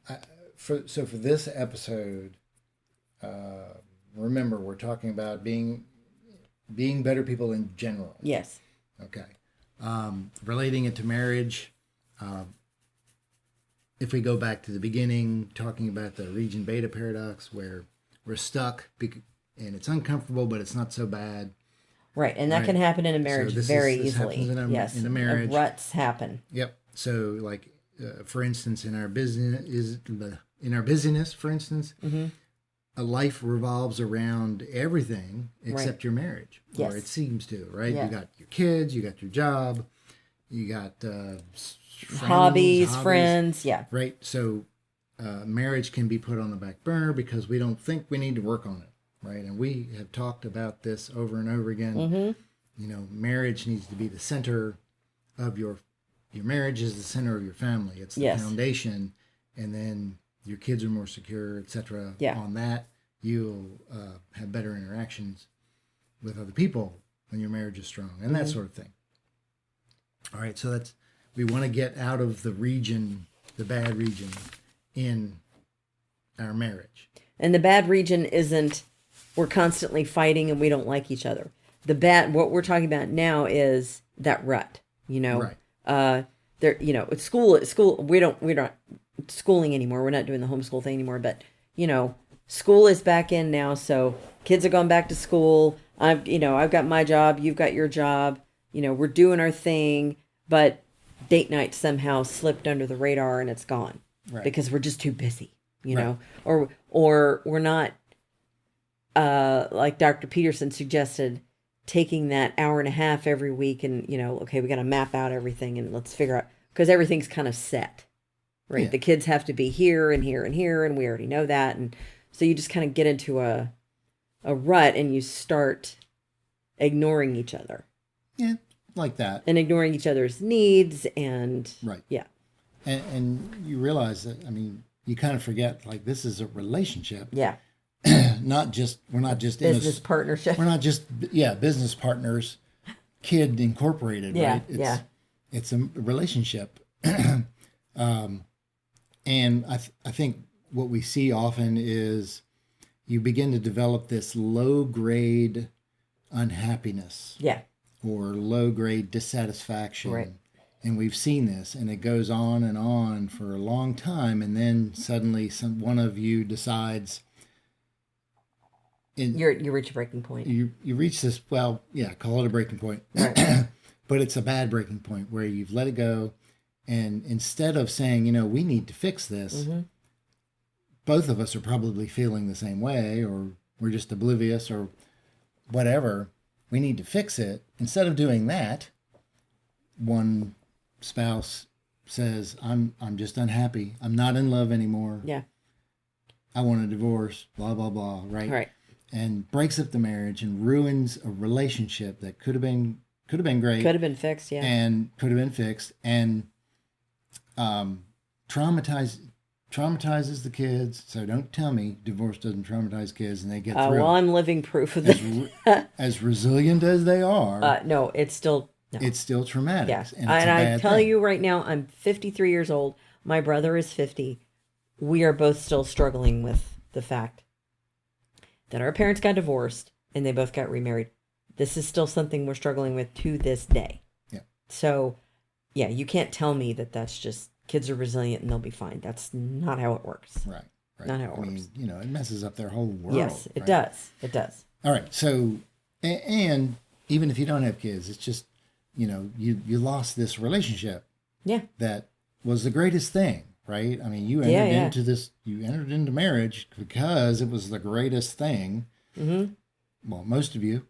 For this episode, remember, we're talking about being better people in general.
Yes.
Okay. Relating it to marriage, if we go back to the beginning, talking about the region beta paradox, where we're stuck and it's uncomfortable, but it's not so bad.
Right, and that can happen in a marriage very easily.
Happens in a marriage.
Ruts happen.
Yep. So, like, for instance, in our busyness, for instance, a life revolves around everything except your marriage, or it seems to. Right. Yeah. You got your kids, you got your job, you got
hobbies, friends. Yeah.
Right. So, marriage can be put on the back burner because we don't think we need to work on it, right? And we have talked about this over and over again.
Mm-hmm.
You know, marriage needs to be the center of your marriage is the center of your family. It's the foundation, and then your kids are more secure, etc. On that, you'll have better interactions with other people when your marriage is strong, and that sort of thing. All right, so we want to get out of the bad region in our marriage.
And the bad region isn't we're constantly fighting and we don't like each other. What we're talking about now is that rut, you know.
Right.
It's school. We're not schooling anymore. We're not doing the homeschool thing anymore. But school is back in now, so kids are going back to school. I've got my job. You've got your job. We're doing our thing, but date night somehow slipped under the radar and it's gone because we're just too busy. Or we're not. Like Dr. Peterson suggested, taking that hour and a half every week and, okay, we got to map out everything and let's figure out, because everything's kind of set, right? Yeah. The kids have to be here and here and here, and we already know that. And so you just kind of get into a rut and you start ignoring each other.
Yeah, like that.
And ignoring each other's needs and...
Right.
Yeah.
And you realize that, you kind of forget, like, this is a relationship.
Yeah.
We're not just
business partnership.
We're not just business partners, kid incorporated, right? It's a relationship, and I think what we see often is you begin to develop this low grade unhappiness, or low grade dissatisfaction,
right?
And we've seen this, and it goes on for a long time, and then suddenly one of you decides.
You reach a breaking point.
You reach this, call it a breaking point.
Right.
But it's a bad breaking point where you've let it go. And instead of saying, we need to fix this, both of us are probably feeling the same way, or we're just oblivious or whatever. We need to fix it. Instead of doing that, one spouse says, I'm just unhappy. I'm not in love anymore.
Yeah.
I want a divorce, blah, blah, blah, right?
Right.
And breaks up the marriage and ruins a relationship that could have been great,
could have been fixed,
and could have been fixed, and traumatizes the kids. So don't tell me divorce doesn't traumatize kids and they get through.
Well, I'm living proof of that.
As resilient as they are,
no, it's still traumatic.
Yeah,
and I tell you right now, I'm 53 years old. My brother is 50. We are both still struggling with the fact that our parents got divorced and they both got remarried. This is still something we're struggling with to this day.
Yeah.
So, you can't tell me that that's just kids are resilient and they'll be fine. That's not how it works.
Right.
Not how it works.
It messes up their whole world.
Yes, it does. It does.
All right. So, and even if you don't have kids, it's just, you lost this relationship.
Yeah.
That was the greatest thing. Right? You entered into marriage because it was the greatest thing. Mm-hmm. Well, most of you.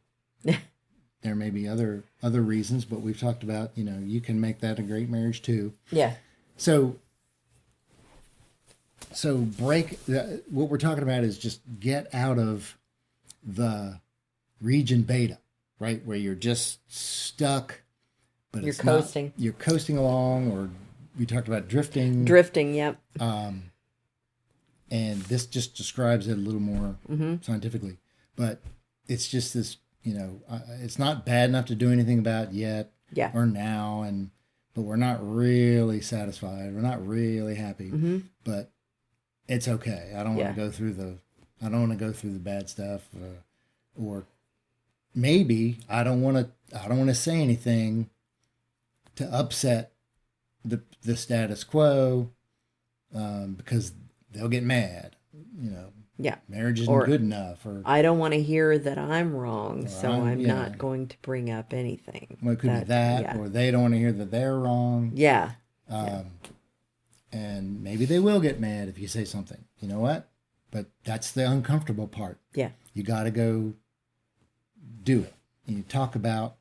There may be other reasons, but we've talked about, you can make that a great marriage too.
Yeah.
So what we're talking about is just get out of the region beta, right? Where you're just stuck, but
you're coasting.
You're coasting along, or we talked about drifting.
Drifting, yep.
And this just describes it a little more scientifically. But it's just this, it's not bad enough to do anything about yet or now, but we're not really satisfied. We're not really happy. Mm-hmm. But it's okay. I don't want to go through the bad stuff, or maybe I don't want to say anything to upset the status quo, because they'll get mad, marriage isn't good enough, or
I don't want to hear that I'm wrong, so I'm not going to bring up anything.
Well, it could be that, or they don't want to hear that they're wrong. And maybe they will get mad if you say something. You know what? But that's the uncomfortable part.
Yeah.
You got to go do it. And you talk about,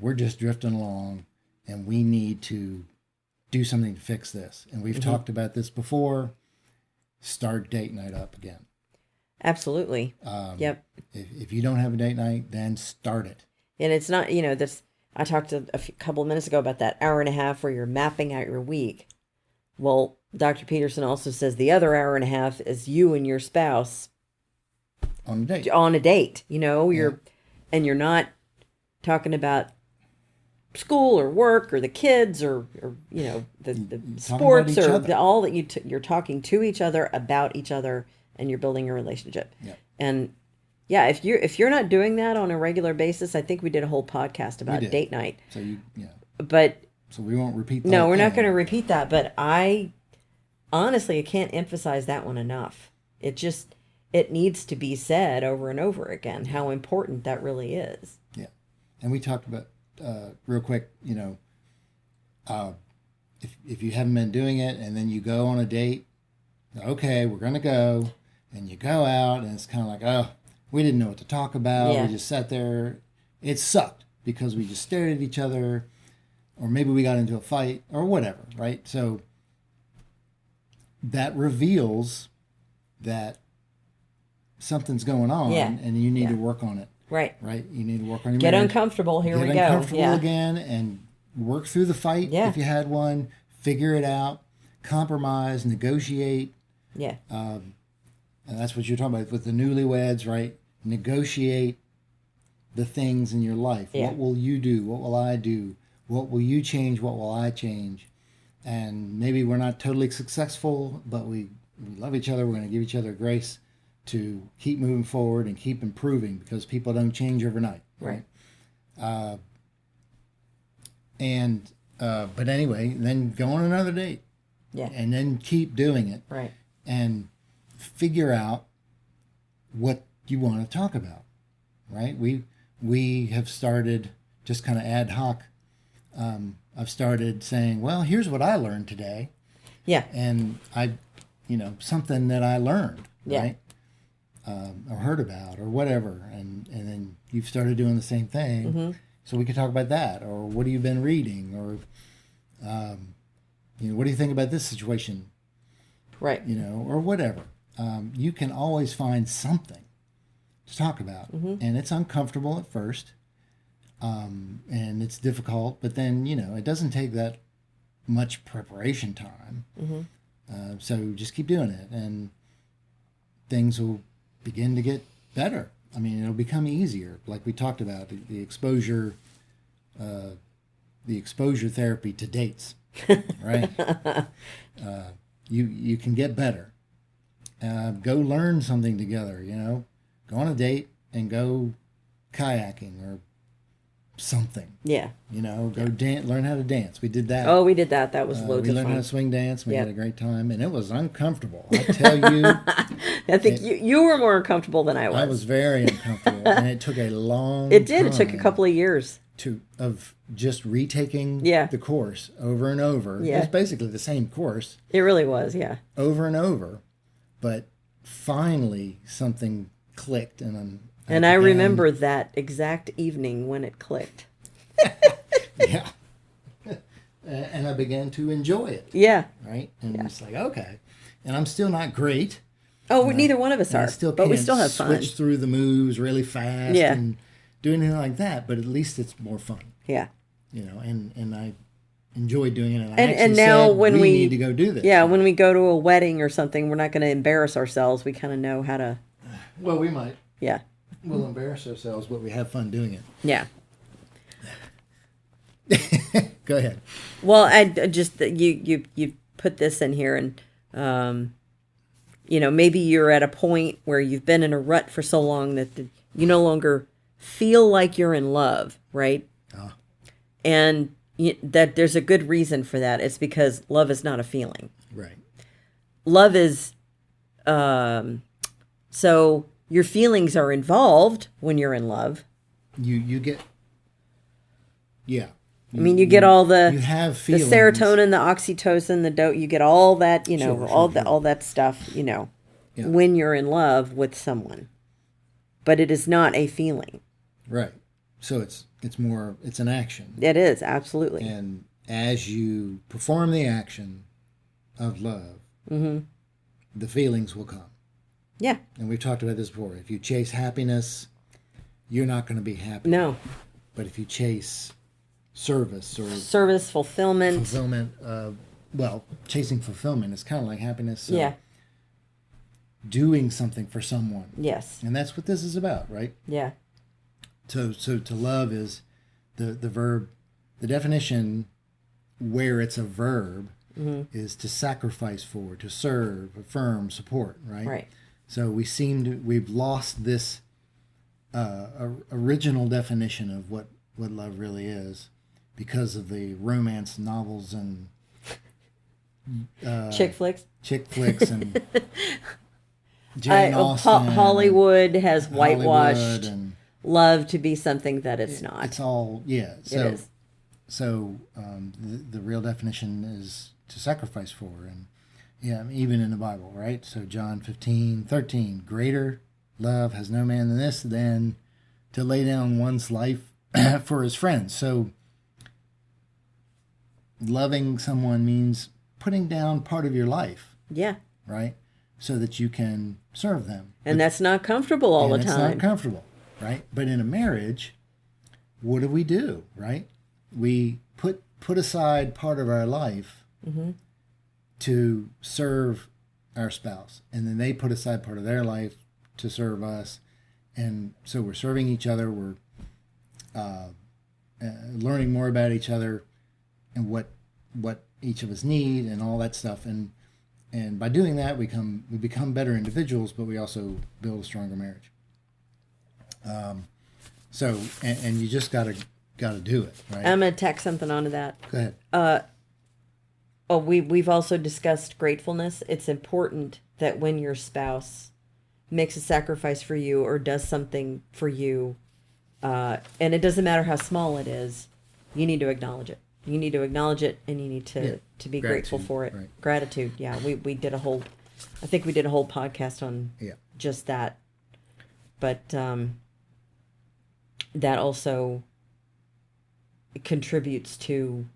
we're just drifting along and we need to do something to fix this. And we've talked about this before. Start date night up again.
Absolutely. Yep.
If you don't have a date night, then start it.
And it's not, this, I talked couple of minutes ago about that hour and a half where you're mapping out your week. Well, Dr. Peterson also says the other hour and a half is you and your spouse
on a date.
And you're not talking about school or work or the kids or the sports or all that you're talking to each other about each other, and you're building a relationship.
Yeah.
And yeah, if you're not doing that on a regular basis, I think we did a whole podcast about date night.
So
So
we won't repeat that.
No, we're not going to repeat that, but I can't emphasize that one enough. It needs to be said over and over again how important that really is.
Yeah. And we talked about real quick, if you haven't been doing it and then you go on a date, okay, we're going to go, and you go out and it's kind of like, oh, we didn't know what to talk about. Yeah. We just sat there. It sucked because we just stared at each other, or maybe we got into a fight or whatever, right? So that reveals that something's going on, and you need to work on it.
Right.
Right. You need to work on your
Get
marriage.
uncomfortable. Here we go.
Get uncomfortable again, and work through the fight if you had one. Figure it out. Compromise. Negotiate.
Yeah.
And that's what you're talking about with the newlyweds, right? Negotiate the things in your life. Yeah. What will you do? What will I do? What will you change? What will I change? And maybe we're not totally successful, but we love each other. We're going to give each other grace to keep moving forward and keep improving, because people don't change overnight.
Right.
But anyway, then go on another date.
Yeah.
And then keep doing it.
Right.
And figure out what you want to talk about. Right. We have started just kind of ad hoc. I've started saying, well, here's what I learned today.
Yeah.
And something that I learned.
Yeah.
Right. Or heard about, or whatever, and then you've started doing the same thing. Mm-hmm. So we could talk about that, or what have you been reading, or what do you think about this situation,
right?
Or whatever. You can always find something to talk about, and it's uncomfortable at first, and it's difficult, but then it doesn't take that much preparation time. So just keep doing it, and things will begin to get better. I mean, it'll become easier, like we talked about the exposure therapy to dates, right? You can get better. Go learn something together. Go on a date and go kayaking or something.
Yeah.
Learn how to dance. We did that.
Oh, we did that. That was loads of fun.
We learned how to swing dance. We had a great time, and it was uncomfortable. I tell you.
I think you were more uncomfortable than I was.
I was very uncomfortable, and it took a long
It did. It took a couple of years.
Of just retaking the course over and over.
Yeah.
It was basically the same course.
It really was, yeah.
Over and over. But finally something clicked, and
I remember that exact evening when it clicked.
Yeah. And I began to enjoy it.
Yeah.
Right? And it's like, okay. And I'm still not great.
Oh, neither one of us are. But we still have fun.
Switch through the moves really fast and do anything like that, but at least it's more fun.
Yeah.
And I enjoy doing it.
And now when we
need to go do this.
Yeah, when we go to a wedding or something, we're not going to embarrass ourselves. We kind of know how to.
Well, we might.
Yeah.
We'll embarrass ourselves, but we have fun doing it.
Yeah.
Go ahead.
Well, I just you put this in here, and maybe you're at a point where you've been in a rut for so long that you no longer feel like you're in love, right? Oh. And that there's a good reason for that. It's because love is not a feeling.
Right.
Love is, so your feelings are involved when you're in love.
You get, yeah.
You get all the
you have
the
feelings.
serotonin, the oxytocin, the you get all that, all that stuff, when you're in love with someone. But it is not a feeling.
Right. So it's an action.
It is, absolutely.
And as you perform the action of love, the feelings will come.
Yeah.
And we've talked about this before. If you chase happiness, you're not going to be happy.
No.
But if you chase service or
fulfillment,
chasing fulfillment is kind of like happiness. So
yeah.
Doing something for someone.
Yes.
And that's what this is about, right?
Yeah.
So to love is the verb, the definition where it's a verb is to sacrifice for, to serve, affirm, support, right?
Right.
So we've lost this original definition of what love really is because of the romance novels and
chick flicks
and Jane Austen.
Hollywood has whitewashed
Hollywood
love to be something that it's not.
It's all, yeah. So,
it is.
So the real definition is to sacrifice for, and even in the Bible, right? So John 15:13, greater love has no man than this, than to lay down one's life for his friends. So loving someone means putting down part of your life.
Yeah.
Right? So that you can serve them.
And that's not comfortable all the time.
It's not comfortable, right? But in a marriage, what do? Right? We put aside part of our life to serve our spouse. And then they put aside part of their life to serve us. And so we're serving each other. We're learning more about each other and what each of us need and all that stuff. And by doing that, we become better individuals, but we also build a stronger marriage. So you just gotta do it, right?
I'm gonna tack something onto that.
Go ahead.
We've also discussed gratefulness. It's important that when your spouse makes a sacrifice for you or does something for you, and it doesn't matter how small it is, you need to acknowledge it. You need to acknowledge it, and you need to be grateful for it.
Right.
Gratitude. Yeah, we did a whole podcast on just that. But that also contributes to,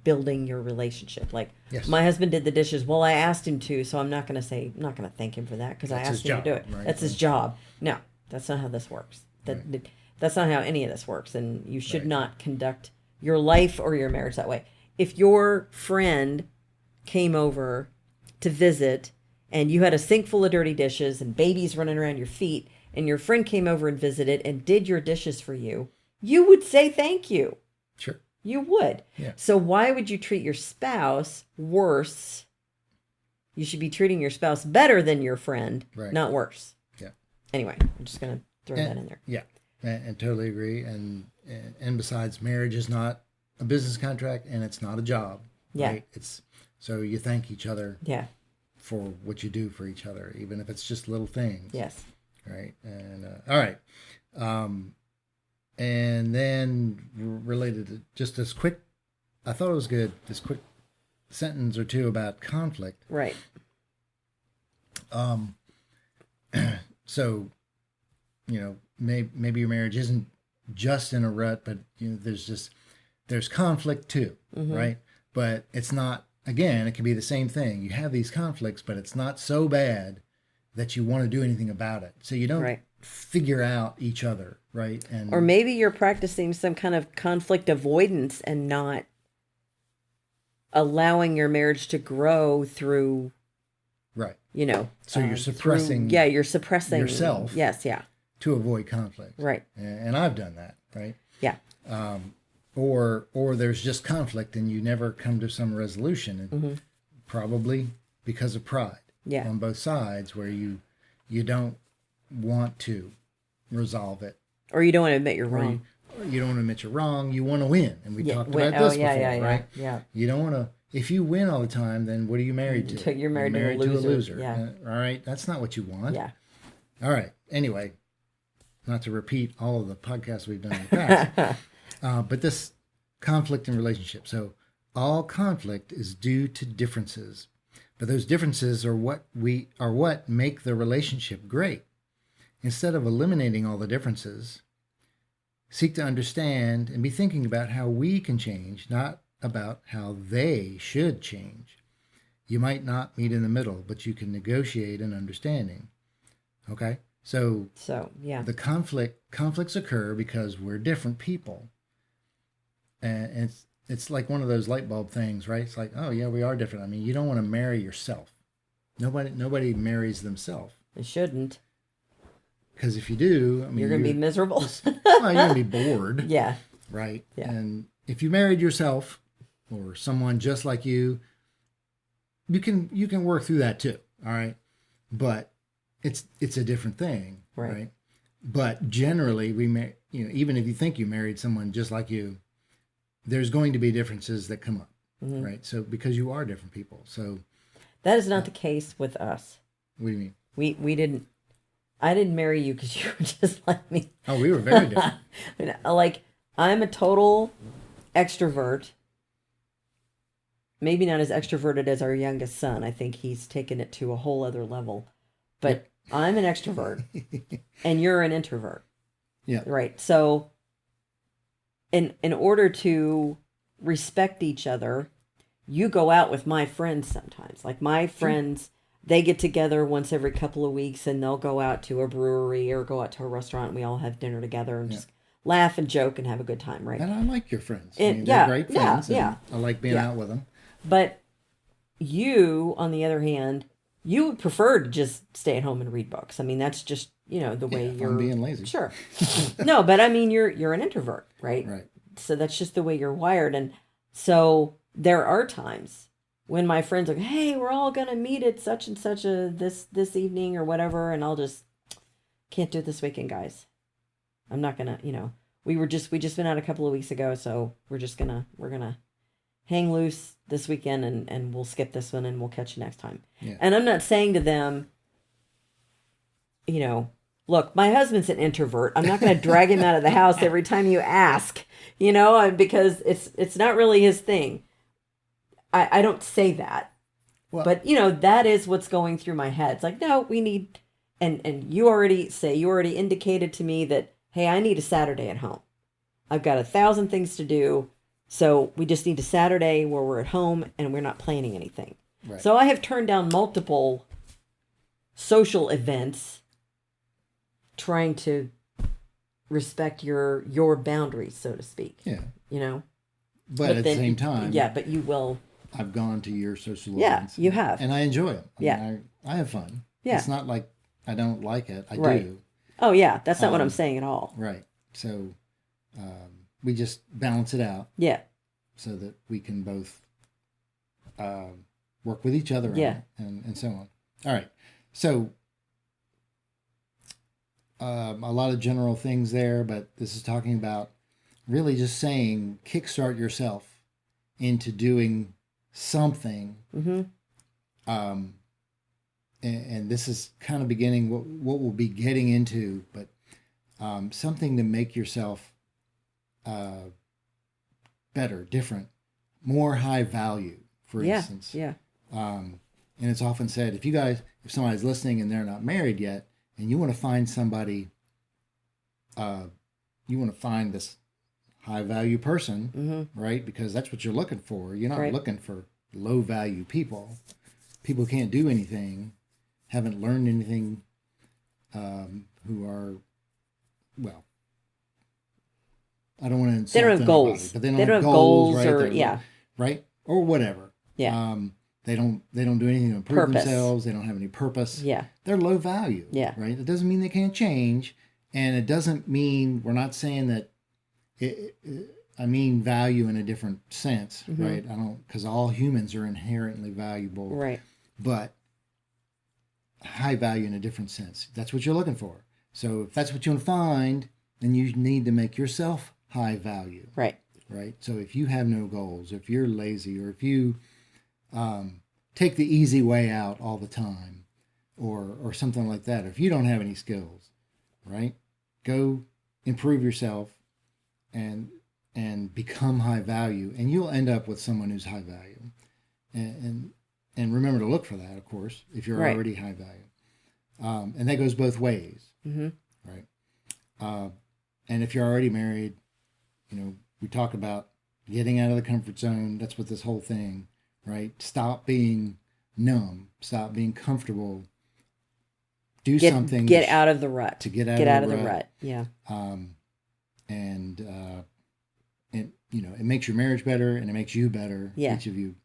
building your relationship. Like, my husband did the dishes. Well, I asked him to, so I'm not going to thank him for that because I asked him to do it.
Right?
That's his job. No, that's not how this works. That's not how any of this works, and you should not conduct your life or your marriage that way. If your friend came over to visit and you had a sink full of dirty dishes and babies running around your feet, and your friend came over and visited and did your dishes for you, you would say thank you.
Sure.
You would.
Yeah.
So why would you treat your spouse worse? You should be treating your spouse better than your friend, not worse.
Yeah.
Anyway, I'm just going to throw that in there.
Yeah, and totally agree. And besides, marriage is not a business contract, and it's not a job.
Yeah.
Right? It's so you thank each other.
Yeah.
For what you do for each other, even if it's just little things.
Yes.
Right. And all right. And then related to just this quick, I thought it was good, this quick sentence or two about conflict.
Right.
So, maybe your marriage isn't just in a rut, but there's conflict too, right? But it's not, again, it can be the same thing. You have these conflicts, but it's not so bad that you want to do anything about it. So you don't figure out each other, right?
Or maybe you're practicing some kind of conflict avoidance and not allowing your marriage to grow through,
So you're suppressing.
You're suppressing
yourself.
Yes, yeah.
To avoid conflict.
Right.
And I've done that, right?
Yeah.
Or there's just conflict and you never come to some resolution, and probably because of pride on both sides, where you don't want to resolve it,
or you don't want to admit you're wrong.
You don't want to admit you're wrong. You want to win, and we talked about this before, right?
Yeah.
You don't want to. If you win all the time, then what are you married to?
You're married to a loser. Yeah.
All right, that's not what you want.
Yeah.
All right. Anyway, not to repeat all of the podcasts we've done in the past. But this conflict in relationships. So all conflict is due to differences, but those differences are what make the relationship great. Instead of eliminating all the differences, seek to understand and be thinking about how we can change, not about how they should change. You might not meet in the middle, but you can negotiate an understanding. Okay? So
yeah.
the conflicts occur because we're different people. And it's like one of those light bulb things, right? It's like, oh yeah, we are different. I mean, you don't want to marry yourself. Nobody marries themselves.
They shouldn't.
Because if you do, I mean,
you're going to be miserable.
Well, you're going to be bored.
Yeah.
Right?
Yeah.
And if you married yourself or someone just like you can work through that too. All right. But it's a different thing. Right. But generally even if you think you married someone just like you, there's going to be differences that come up. Mm-hmm. Right. So because you are different people. So
that is not the case with us.
What do you mean?
I didn't marry you because you were just like me.
Oh, we were very different.
Like, I'm a total extrovert. Maybe not as extroverted as our youngest son. I think he's taken it to a whole other level. But I'm an extrovert, and you're an introvert.
Yeah.
Right. So, in order to respect each other, you go out with my friends sometimes. Like, my friends, they get together once every couple of weeks, and they'll go out to a brewery or go out to a restaurant, and we all have dinner together and just laugh and joke and have a good time, right?
And I like your friends. They're great friends. Yeah. I like being out with them.
But you, on the other hand, you would prefer to just stay at home and read books. I mean, that's just, the way you're...
I'm being lazy.
Sure. No, but I mean, you're an introvert, right?
Right.
So that's just the way you're wired. And so there are times when my friends are like, hey, we're all going to meet at such and such this evening or whatever. And I'll just, can't do it this weekend, guys. I'm not going to, we just went out a couple of weeks ago. So we're going to hang loose this weekend and we'll skip this one and we'll catch you next time.
Yeah.
And I'm not saying to them, look, my husband's an introvert. I'm not going to drag him out of the house every time you ask, because it's not really his thing. I don't say that. Well, but, that is what's going through my head. It's like, no, we need, and you already indicated to me that, hey, I need a Saturday at home. I've got 1,000 things to do. So we just need a Saturday where we're at home and we're not planning anything. Right. So I have turned down multiple social events trying to respect your boundaries, so to speak.
Yeah. But at the same time.
Yeah, but you will.
I've gone to your social events.
Yeah, you have.
And I enjoy it. I have fun. Yeah. It's not like I don't like it. I do.
Oh, yeah. That's not what I'm saying at all.
Right. So we just balance it out.
Yeah.
So that we can both work with each other and so on. All right. So a lot of general things there, but this is talking about really just saying kickstart yourself into doing something. Mm-hmm. And this is kind of beginning what we'll be getting into, but something to make yourself better, different, more high value, for instance. Yeah. And it's often said, if somebody's listening and they're not married yet, and you want to find somebody, you want to find this high value person, mm-hmm. right? Because that's what you're looking for. You're not looking for low value people. People who can't do anything, haven't learned anything, who are, well, I don't want to insult
they don't have goals,
but they don't have goals, right? Right? Or whatever.
Yeah.
They don't do anything to improve themselves. They don't have any purpose.
Yeah.
They're low value.
Yeah.
Right? It doesn't mean they can't change, and it doesn't mean, we're not saying that I mean value in a different sense, mm-hmm. right? Because all humans are inherently valuable.
Right.
But high value in a different sense. That's what you're looking for. So if that's what you want to find, then you need to make yourself high value.
Right.
Right. So if you have no goals, if you're lazy, or if you take the easy way out all the time, or something like that, if you don't have any skills, right, go improve yourself and become high value, and you'll end up with someone who's high value. And remember to look for that, of course, if you're already high value. And that goes both ways, mm-hmm. right? And if you're already married, we talk about getting out of the comfort zone. That's what this whole thing, right? Stop being numb. Stop being comfortable. Do something.
Get out of the rut.
To get out of the rut.
Yeah.
And it makes your marriage better, and it makes you better.
Yeah.
Each of you.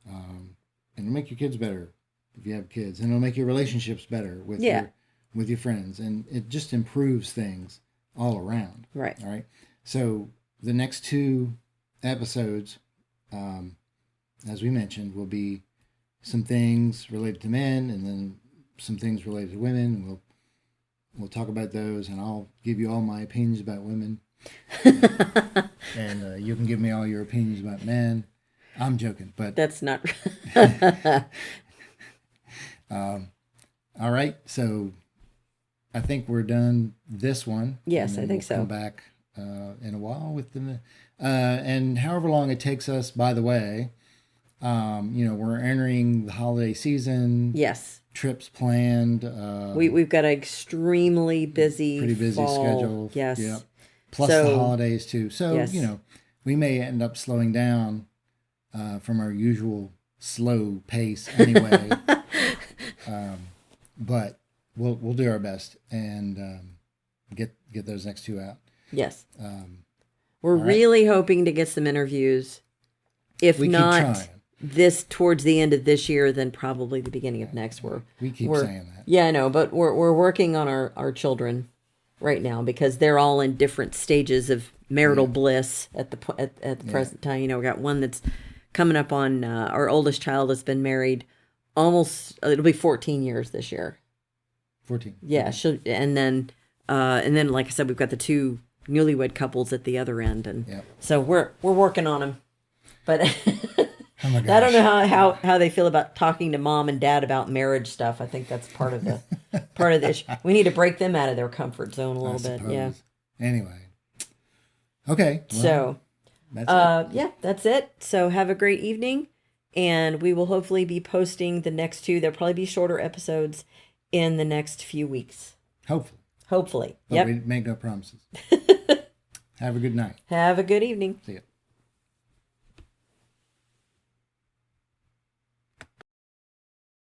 And it'll make your kids better if you have kids, and it'll make your relationships better with your friends, and it just improves things all around.
Right.
All right. So the next 2 episodes, as we mentioned, will be some things related to men, and then some things related to women. And we'll talk about those, and I'll give you all my opinions about women, and you can give me all your opinions about men. I'm joking, but
that's not.
All right, so I think we're done this one.
Yes, I think so.
Come back in a while with the and however long it takes us. By the way, we're entering the holiday season.
Yes,
trips planned.
We've got an extremely busy,
pretty busy
fall.
schedule.
Yes,
yep. Plus the holidays too. So
yes.
We may end up slowing down from our usual slow pace anyway. But we'll do our best and get those next 2 out.
Yes. We're really hoping to get some interviews. If not this towards the end of this year, then probably the beginning of next.
We keep saying that.
Yeah, I know, but we're working on our children right now because they're all in different stages of marital bliss at the present time. We got one that's coming up on our oldest child has been married it'll be 14 years this year.
14.
Yeah, and then like I said, we've got the 2 newlywed couples at the other end, and so we're working on them. But
oh my gosh.
I don't know how they feel about talking to mom and dad about marriage stuff. I think that's part of the issue. We need to break them out of their comfort zone a little bit. Yeah.
Anyway. Okay. Well,
so
that's it.
Yeah, that's it. So have a great evening, and we will hopefully be posting the next 2. There'll probably be shorter episodes in the next few weeks.
Hopefully.
But
we make no promises. Have a good night.
Have a good evening.
See ya.